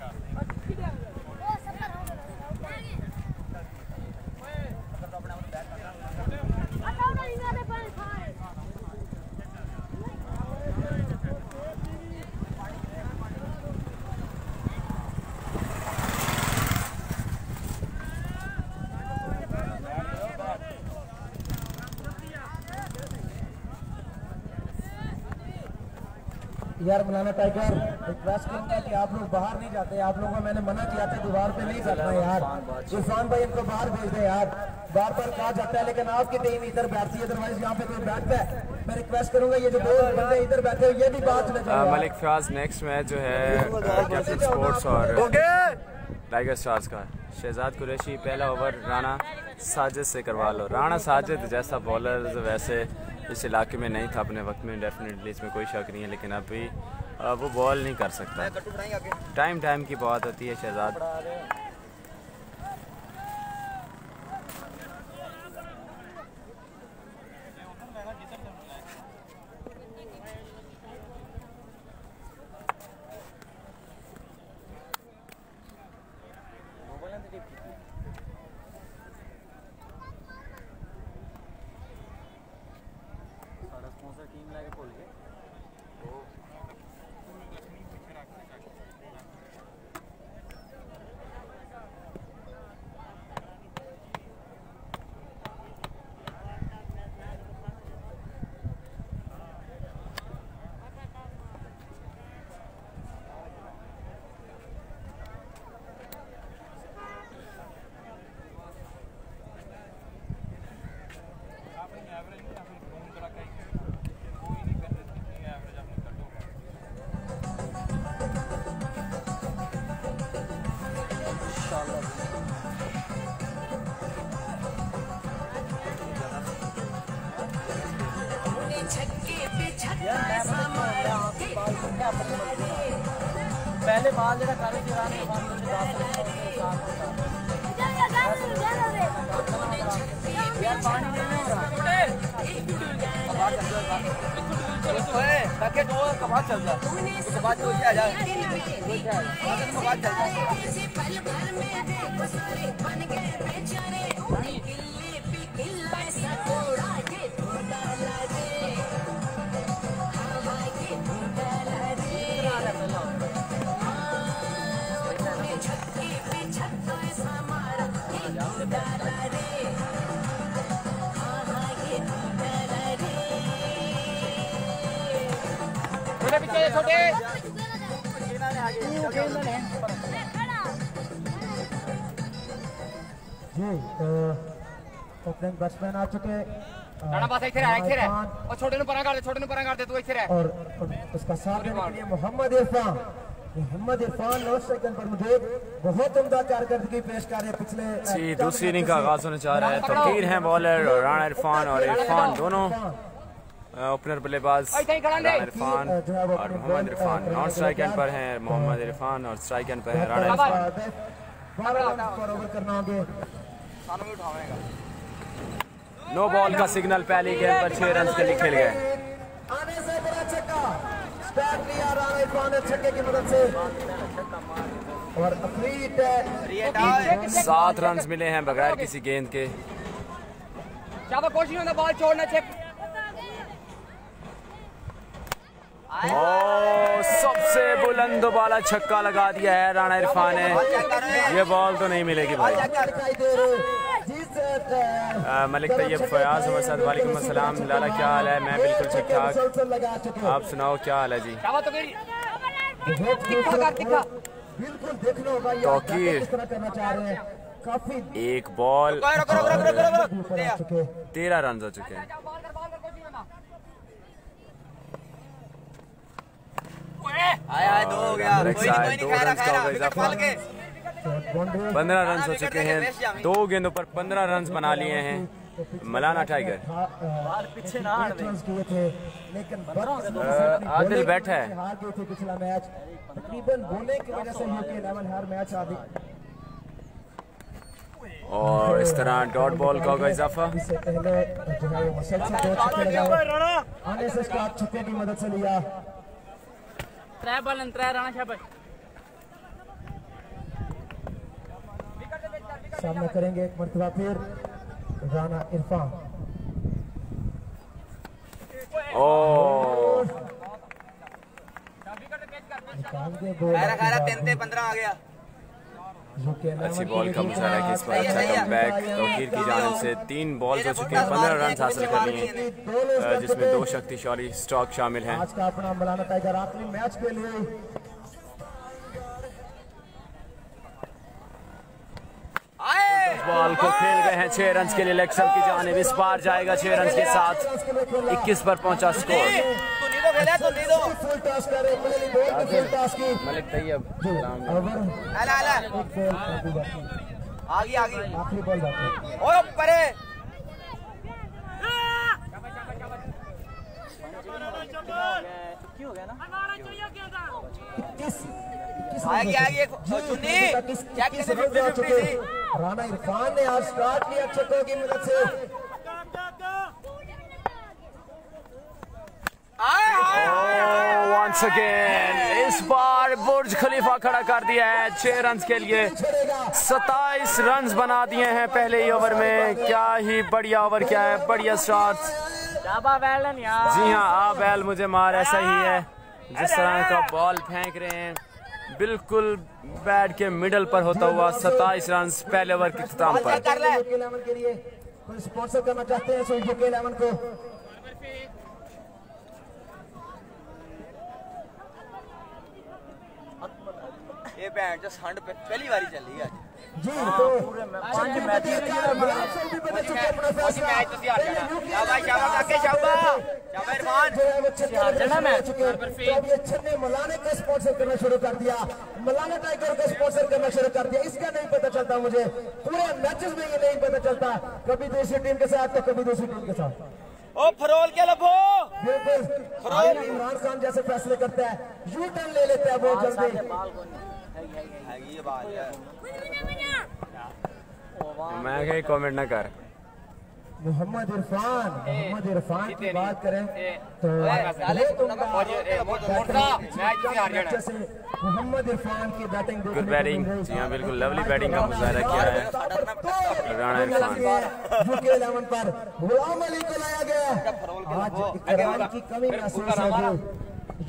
यार मलाना टाइगर रिक्वेस्ट करूंगा कि आप लोग बाहर नहीं जाते। आप लोगों को मैंने मना किया था दीवार पे नहीं जाना यार। इरफान भाई इनको बाहर भेज दे यार। बार बार कहा जाता है लेकिन आपकी टीम इधर बैठती है अदरवाइज यहाँ पे कोई बैठता है। मैं रिक्वेस्ट करूंगा ये जो दो बंदे इधर बैठे हुए ये भी बात चले जाए। मलिक फयाज नेक्स्ट मैच जो है कैप्टन स्पोर्ट्स और टाइगर स्टार्स का शहजाद कुरैशी पहला ओवर राणा साजिद से करवा लो। राणा साजिद जैसा बॉलर वैसे इस इलाके में नहीं था अपने वक्त में डेफिनेटली इसमें कोई शक नहीं है लेकिन अभी वो बॉल नहीं कर सकता। टाइम की बात होती है शहजाद टीम लाके खोल के पहले बाल जरा काले चिराग के बाद मुझे बात यार पानी देने ताकि तो कबाब चल जाए उसके बाद कोई आ जाए कोई क्या है कबाब चल जाए छोटे पीछे छोटे जी ओपनिंग बैट्समैन आ चुके राणा बस इधर है और छोटे ने परा कर दे तू इधर है और उसका साथ देने के लिए मोहम्मद इरफान नौ सेकंड पर मुझे बहुत उम्दा कारकर्दगी पेश कर रहे हैं पिछले जी दूसरी इनिंग का आगाज होने जा रहा है। तबकीर हैं बॉलर राणा इरफान और इरफान दोनों ओपनर बल्लेबाज राणा इरफान और Mohammad Irfan non strike end पर हैं मोहम्मद इरफान और स्ट्राइक एंड पर है राणा इरफान। 12 रन पर ओवर करना होंगे। नो बॉल का सिग्नल पहली गेंद पर 6 रन के लिए खेल गए। आने से बड़ा छक्का स्टार्ट लिया राणा इरफान ने छक्के की मदद से और 7 रन मिले हैं बगैर किसी गेंद के। ज्यादा कोशिश होना बॉल छोड़ना चाहिए। सबसे बुलंद वाला छक्का लगा दिया है राणा इरफान ने। ये बॉल तो नहीं मिलेगी भाई। मलिक तैयब फयाज वसद वालेकुम अस्सलाम लाला क्या हाल है? मैं बिल्कुल ठीक ठाक, आप सुनाओ क्या हाल है जी? तौकीर एक बॉल 13 रन हो चुके हैं। दो हो गया, 15 रन हो चुके हैं। 2 गेंदों पर 15 रन बना लिए हैं मलाना टाइगर। आदिल बैट है पिछला मैच तकरीबन बोले की वजह से यूके 11 हर मैच आदि और इस तरह डॉट बॉल का होगा इजाफा। इससे पहले जो है वो मुसलसल 2 छक्के लगाए आने से स्टार्ट छक्के की मदद से लिया। 3 बॉल 3 राणा शाबाश। सामना करेंगे एक मरतबा फिर राणा इरफान। खारा 3-15 आ गया। अच्छी बॉल का मुशाहरा कि इस पर अच्छा कमबैक तौकीर की जानिब से। 3 बॉल हो चुके हैं, 15 रन हासिल कर लिए हैं जिसमें 2 शक्तिशाली स्ट्रोक शामिल हैं। आज का अपना मलाना टाइगर आखिरी मैच के लिए बॉल को खेल गए हैं 6 रन के लिए लेग स्टंप की जानिब। इस बार जाएगा 6 रन के साथ। 21 पर पहुंचा स्कोर। मलिक तैयब आखिरी बॉल राणा इरफान ने आज स्टार्ट किया छक्कों की मदद से। वंस अगेन इस बार बुर्ज खलीफा खड़ा कर दिया है 6 रन के लिए। 27 रन बना दिए हैं पहले ही ओवर में। क्या ही बढ़िया ओवर, क्या है बढ़िया शॉट्स। जी हाँ आप बैल मुझे मार, ऐसा ही है जिस तरह का बॉल फेंक रहे हैं बिल्कुल बैट के मिडल पर होता हुआ। 27 रन पहले ओवर के इख्तिताम पर। के लिए कोई स्पॉन्सर करना चाहते हैं यूके 11 को? ये बैंड जो ठंड पे पहली बारी चली है जी। तो 5 मैच मलाने को स्पॉन्सर करना शुरू कर दिया, मलाना टाइगर को स्पॉन्सर करना शुरू कर दिया। इसका नहीं पता चलता मुझे, पूरे मैचेस में ये नहीं पता चलता, कभी दूसरी टीम के साथ तो कभी दूसरी टीम के साथ। ओ फरोल के लफो बिल्कुल इमरान खान जैसे फैसले करता है, यू टर्न ले लेता है बहुत जल्दी। ये बात है। मैं कहीं कमेंट ना कर। मोहम्मद इरफान की बात करें तो मोहम्मद इरफान की बैटिंग गुड बैटिंग। जी हाँ बिल्कुल लवली बैटिंग का मुजाहरा किया है राणा इरफान। यूके 11 पर गुलाम अली को लाया गया। आज इकराम की कमी महसूस होगी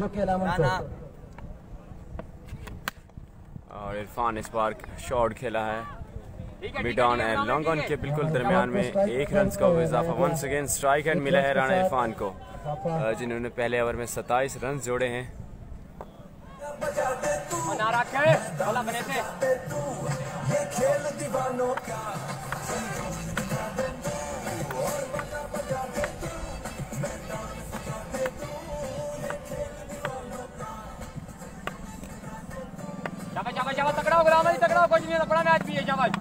यूके 11 को। और इरफान इस बार शॉट खेला है mid on and long on के बिल्कुल दरमियान में 1 रन का इजाफा। वंस अगेन स्ट्राइक एंड मिला है राणा इरफान को, जिन्होंने पहले ओवर में 27 रन जोड़े हैं। तगड़ा हो गुलाम अली, तगड़ा हो, कुछ नहीं, बड़ा मैच भी है। शाबाश,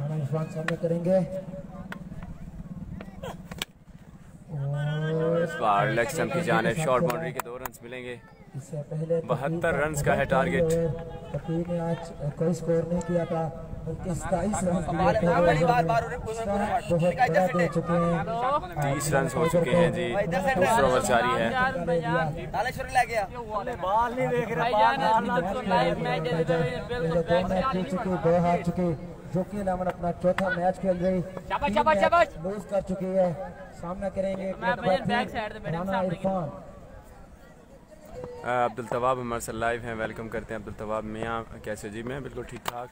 राणा इरफान सामने करेंगे। इस बार लेग स्टंप की जानिब शॉर्ट बाउंड्री के 2 रन मिलेंगे। इससे पहले 72 रन का है टारगेट। तकीर ने आज कोई स्कोर नहीं किया था, बल्कि 27 रन बार बार बहुत बड़ा दे चुके हैं। 30 रन हो चुके हैं जी, दूसरा ओवर जारी है। तालेश्वर ले गया, बाल नहीं देख रहे, दो मैच जीत चुकी, 2 हार चुकी। जोकी इलेवन अपना चौथा मैच खेल रही, लूज कर चुकी है। सामना करेंगे राणा इरफान। अब्दुल तवाब हमारे साथ लाइव हैं, वेलकम करते हैं अब्दुल तवाब मियाँ। कैसे जी? मैं बिल्कुल ठीक ठाक।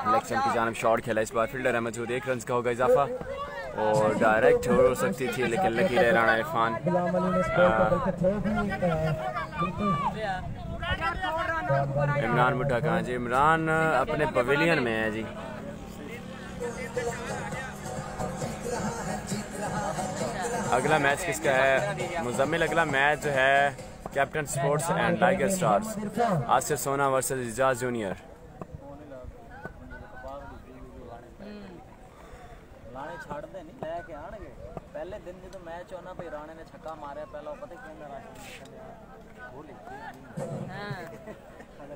लेग स्टंप की जानिब शॉट खेला, इस बार फील्डर है मौजूद। 1 रन का होगा इजाफा और डायरेक्ट हो सकती थी, लेकिन लकी है राणा इरफान। गुलाम अली ने स्कोर को बल्कि थ्रो भी बिल्कुल। इमरान बुड्ढा कहाँ जी? इमरान अपने पवेलियन में है जी। अगला मैच किसका है मुजम्मिल? अगला मैच जो है captain sports and tiger stars, Asir सोना वर्सेस इजाज जूनियर। लाने छड़ दे नहीं लेके आणगे। पहले दिन जो मैच होना भाई राणे ने छक्का मारा पहला, पता क्यों मेरा बोले हां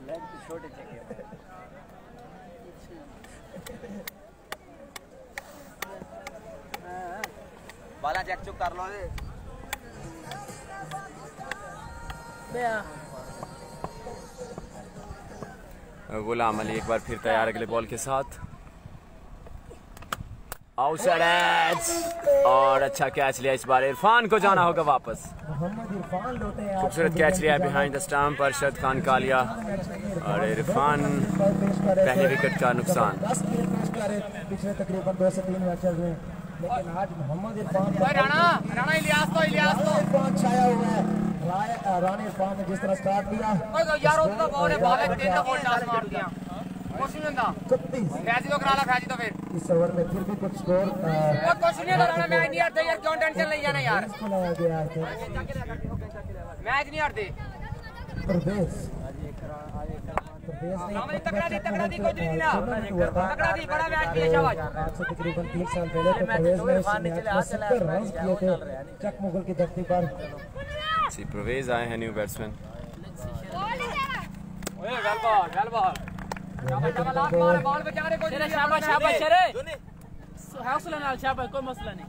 लेग पे छोटे छक्के बाला चेक चुक कर लो ये। गुलाम अली एक बार फिर तैयार अगले बॉल के साथ। आउटसाइड एज और अच्छा कैच लिया। इस बार इरफान को जाना होगा वापस। खूबसूरत कैच लिया बिहाइंड द स्टंप पर अरशद खान कालिया और इरफान पहले विकेट का नुकसान। पिछले तकरीबन 2 से 3 मैचेस में, लेकिन आज मोहम्मद इरफान राणा इलियास तो इरफान छाया हुआ है। राणा इरफान ने जिस तरह स्टार्ट लिया यार, उसका बॉल है, बॉल है, 3 बॉल डाल मार दिया। कुछ नहीं होता, 36 फैजी तो करा ला, फैजी तो फिर इस ओवर में फिर भी कुछ स्कोर कुछ नहीं होता। राणा मैच नहीं हारते यार, क्यों टेंशन ले जाना यार? बनाया गया है। मैच नहीं हारते। परवेज तगड़ा दी, कोई नहीं ना, तगड़ा दी, बड़ा मैच भी है। शाबाश। आज से तकरीबन 3 साल पहले तो परवेज ने इस मैच में 70 रन किए थे चक मुगल की धरती पर। जी परवेज आए हैं न्यू बैट्समैन। ओए वेल बॉल शाबाश, मार बॉल पे जा रहे, कोई नहीं। शाबाश शेरे, हौसला नाल, शाबाश, कोई मसला नहीं।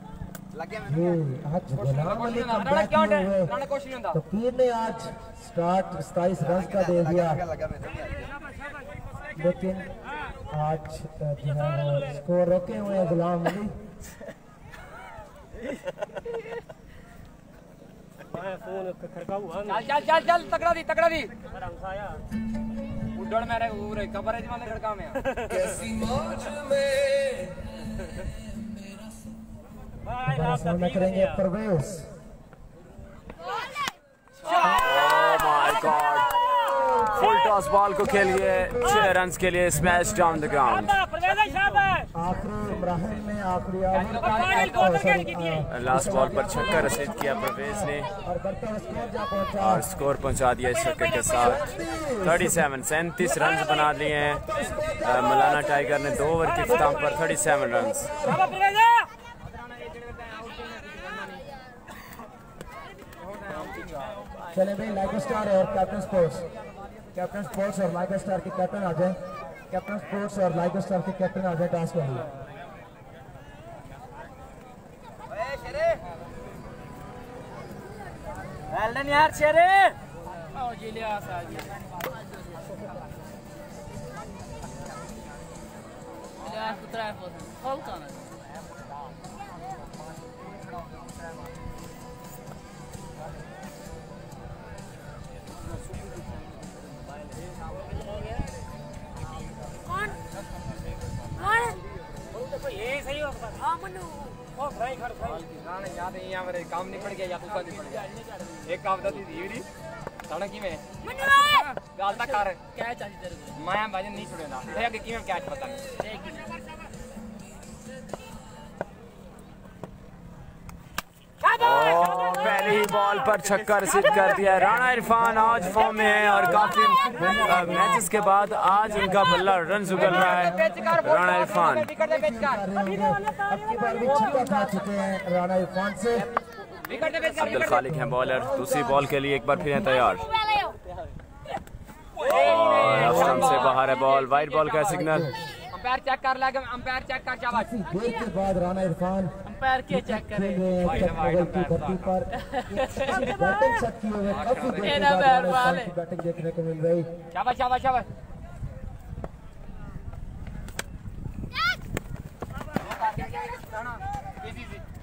ये आज गुलाम अली का बैट क्यों हुए राणा कुछ नहीं होता। तो पीर ने आज स्टार्ट 27 रन का दे दिया, लेकिन आज जो है स्कोर रोके हुए हैं गुलाम अली। चल तगड़ा दी उड़न मेरे पूरे कवरेज वाले लड़का में सामना करेंगे Parvez. My god, full toss ball को खेलिए 6 रन के लिए, स्मैश डाउन द ग्राउंड। आखिरी मराहल में आखिरी लास्ट बॉल पर छक्का रसीद किया परवेज ने और स्कोर पहुंचा दिया इस छक्के के साथ। 37 रन बना लिए हैं मौलाना टाइगर ने 2 ओवर के इख्तिताम पर 37 रन। चले भाई लाइक स्टार और कैप्टन स्पोर्ट्स और लाइक स्टार के कैप्टन आ जाए। कैप्टन स्पोर्ट्स और लाइक स्टार के कैप्टन आ जाए टास्क कर लिए। वेल डन यार शेरे। आओ जी ले आ गया। इलियास पुत्रा है फॉल करना। राणा याद है यहाँ पर काम नहीं पड़ गया या दूसरा नहीं पड़ गया एक काम था थी धीरे साड़ा की में गाल तक कर कैच आज तेरे को मैं भाई नहीं छोड़ेगा है कि में कैच पता नहीं पहली ही बॉल पर छक्का रिसीव कर दिया। राणा इरफान आज फॉर्म में है और काफी मैचेस के बाद आज उनका बल्ला रन उगल रहा है। राणा इरफान अब की बार भी छक्का खा चुके हैं राणा इरफान से। अब्दुल खालिक हैं बॉलर, दूसरी बॉल के लिए एक बार फिर हैं तैयार और स्टंप से बाहर है बॉल। वाइड बॉल का सिग्नल। अंपायर चेक कर लेगा, अंपायर चेक कर शाबाश। देर के बाद राणा इरफान अंपायर के चेक करे की धरती पर बैटिंग शॉट किए हुए काफी देर के बाद राणा इरफान की बैटिंग देखने को मिल रही। शाबाश शाबाश शाबाश।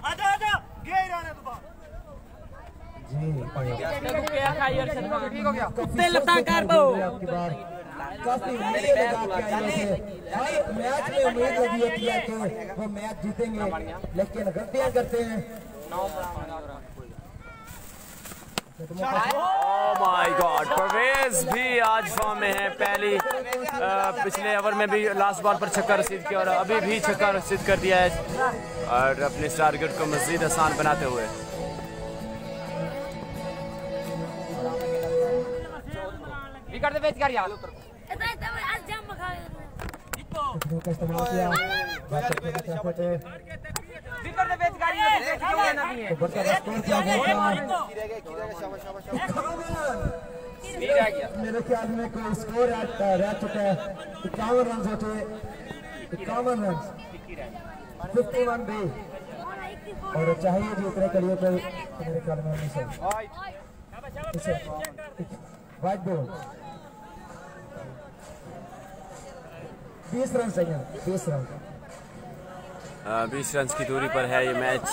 आजा गए राणा तो जी क्या खाई और ठीक हो गया कुत्ते लता कर दो। आपकी बार काफी उम्मीद लगा के आए थे, हर मैच में उम्मीद लगी होती है कि वो मैच जीतेंगे, लेकिन गलतियां करते हैं। ओह माय गॉड, परवेज भी आज फॉर्म में है। पहली पिछले ओवर में भी लास्ट बॉल पर छक्का रसीद किया और अभी भी छक्का रसीद कर दिया है और अपने टारगेट को मजीद आसान बनाते हुए। विकेट पे कर यार का इस्तेमाल किया विकेट पे बेच कर ये ना भी है मेरे ख्याल में कोई स्कोर रह चुका है 51 रन होते 51 रन 51 भी और चाहिए जीतने के लिए कोई मेरे ख्याल में 19 वाइट बॉल 20 रन चाहिए 20 रन 20 रन की दूरी पर है ये मैच।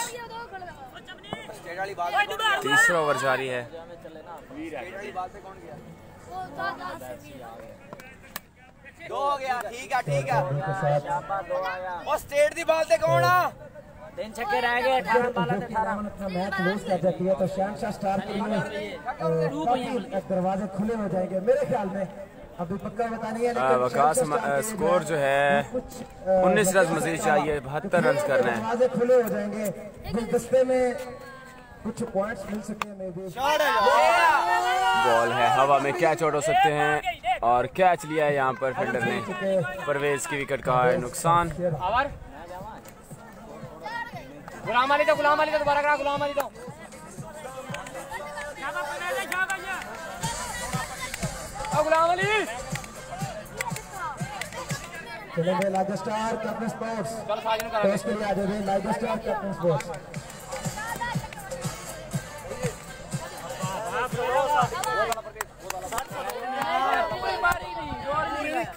तीसरा ओवर जारी है। दो हो गया ठीक है ठीक है और स्टेट दी बाल ते कौन आ 3 छक्के रह गए 18 बालों से 18 अपना मैच लूज कर जाती है तो शहनशाह स्टार के लिए काफी दरवाजे खुले हो जाएंगे मेरे ख्याल में। अभी पक्का बता नहीं है वकास स्कोर जो है 19 रन मजीद चाहिए, 72 रन करना है। दरवाजे खुले हो जाएंगे, गुलदस्ते में कुछ पॉइंट्स मिल सकते हैं मे बी। बॉल है हवा में, कैच आउट हो सकते हैं और कैच लिया है यहाँ पर फील्डर ने। परवेज की विकेट का है नुकसान। गुलाम अली तो दोबारा करा गुलाम अली तो गुलाम अली चलेंगे live star captain sports toss के लिए आ जाइए लाइव स्टार कैप्टन स्पोर्ट्स।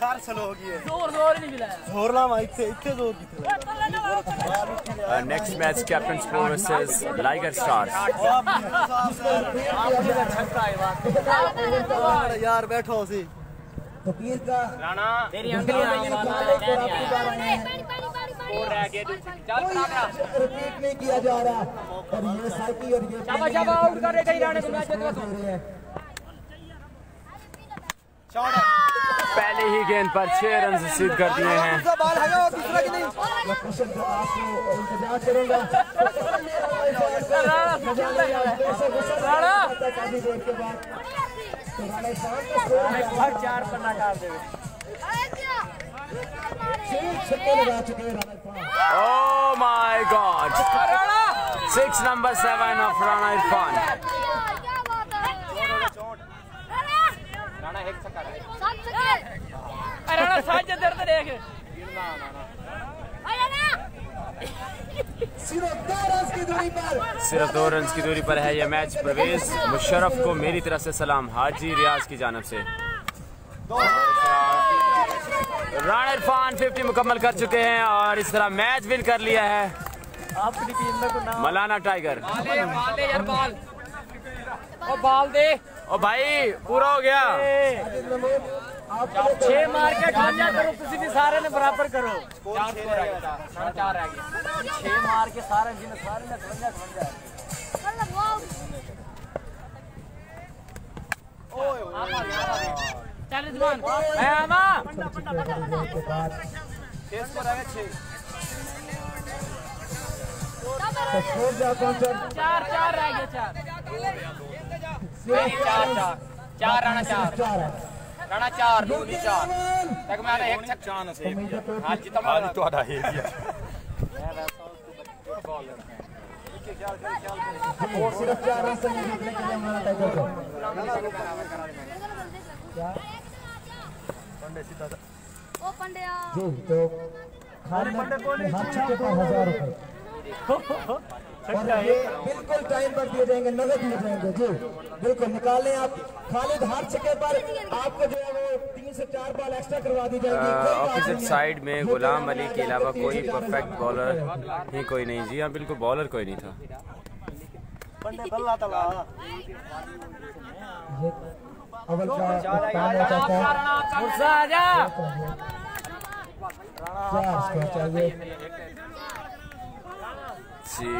खार चलो हो गई है जोर नहीं मिला जोर ला माइक से इतने जोर की next match captain sports versus liger stars. यार बैठो सी तो पीर का राणा तेरी अंगली रिपीट नहीं किया जा रहा और ये साइकी और ये शाबाश आउट कर रहे राणा को मैच जीतवा तो पहले ही गेंद पर 6 रन रिसीव कर दिए हैं। बाल है और दूसरा की नहीं क्वेश्चन का आपको इंतजार करूंगा काफी देर के बाद तो राणा इरफान का स्कोर 4 पन्ना डाल दे 6 छक्के लगा चुके हैं राणा इरफान। ओह my God, 6 number 7 of Rana Irfan. Rana एक छक्का है राणा साज दर्द देख सिर्फ 2 रन की दूरी पर है यह मैच। परवेज मुशर्रफ को मेरी तरफ से सलाम हाजी रियाज की जानिब से। राणा इरफान 50 मुकम्मल कर चुके हैं और इस तरह मैच विन कर लिया है अपनी टीम में को नाम मलाना टाइगर। बाल दे यार बाल दे ओ भाई पूरा हो गया। 6 मार के खाना करो किसी भी सारे ने बराबर करो 4 स्कोर रह गया 4 रह गया 6 मार के सारे जिन सारे ने समझा चल रिजवान मैं आवा 6 स्कोर रह गया 6 स्कोर जा पहुंचा 4 रह गए 4 राणा 4 लूनी 4 तक मैं एक छक्का से हां जी तुम्हारा ਤੁਹਾਡਾ ਇਹ ਹੀ और सिर्फ 4 रन से जीतने के लिए हमारा टाइगर को जी तो खाने हाथ छक्के पर 1000 रुपए और ये बिल्कुल टाइम पर दिए जाएंगे, नगद दिए जाएंगे जी बिल्कुल निकाल लें आप। खालिद हाथ छक्के पर आपको जो है वो 3 से 4 बॉल एक्स्ट्रा करवा दी जाएगी। ऑपोजिट साइड में गुलाम अली के अलावा कोई परफेक्ट बॉलर ही कोई नहीं। जी हाँ बिल्कुल बॉलर कोई नहीं था। अव्वल का पाना चाहता है आजा 4 स्कोर चाहिए जी।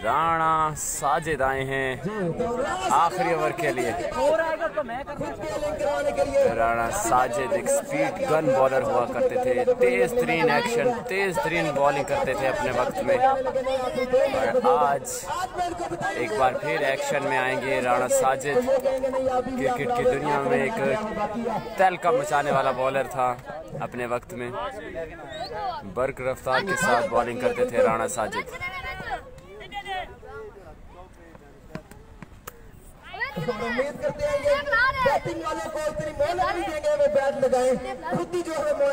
राणा साजिद आए हैं जी तो आखिरी ओवर के लिए। और आएगा तो मैं कर करवाने के लिए राणा साजिद एक स्पीड गन बॉलर हुआ करते थे, तेज तरीन एक्शन तेज तरीन बॉलिंग करते थे अपने वक्त में। और आज एक बार फिर एक्शन में आएंगे राणा साजिद। क्रिकेट की दुनिया में एक तहलका मचाने वाला बॉलर था अपने वक्त में। बर्क रफ्तार के साथ बॉलिंग करते थे राणा साजिद। उम्मीद करते हैं ये बैटिंग वाले को इतनी मोहलत नहीं देंगे, वो बैट लगाए खुद ही जो है वो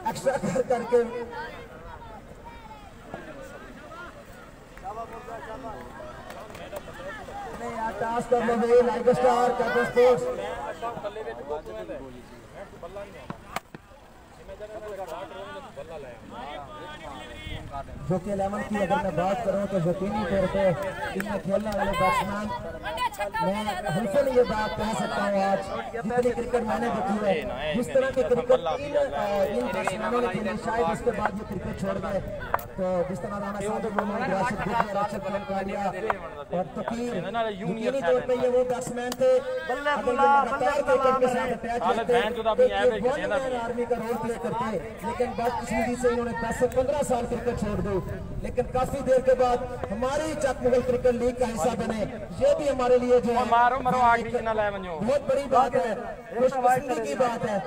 एक्स्ट्रा करके टास्क कर लो लाइक स्टार कैप्टन स्पोर्ट्स जो कि 11 की अगर मैं बात करूं तो यकीनी तौर पे इनमें खेलने वाले बैट्समैन मैं हल्के ये बात कह सकता हूँ आज जितनी क्रिकेट मैंने देखी है जिस तरह की क्रिकेट इन बैट्समैनों ने खेली शायद उसके बाद ये क्रिकेट छोड़ गए। तो जिस तरह राणा साजिद और तकीर यकीनी तौर पे ये वो बैट्समैन थे अगर लगातार क्रिकेट के साथ अटैच आर्मी का रोल प्ले करते, लेकिन बदकिस्मती से इन्होंने 10 से 15 साल क्रिकेट छोड़ दी, लेकिन काफी देर के बाद हमारी चक मुगल क्रिकेट लीग का हिस्सा बने। ये भी हमारे लिए जो है बहुत बड़ी बात है, खुशकिस्मती की बात है।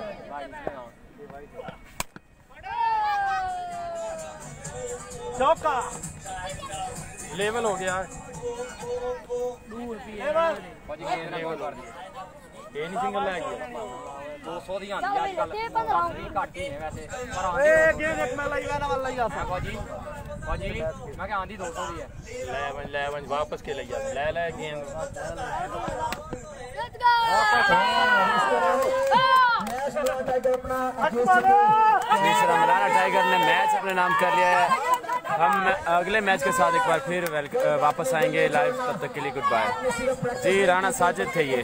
चौका लेवल हो गया ये नहीं सिंगल ले गया 200 दी आंदी आजकल घट ही है वैसे पर आंदी गेंद एक मैं लाई वाला वाला ही आ बाजी मैं क्या आंदी 200 दी है ले वापस के ले गेंद तीसरा मलाना टाइगर ने मैच अपने नाम कर लिया है। हम अगले मैच के साथ एक बार फिर वापस आएंगे लाइव, तब तक के लिए गुड बाय। जी राणा साजिद थे ये।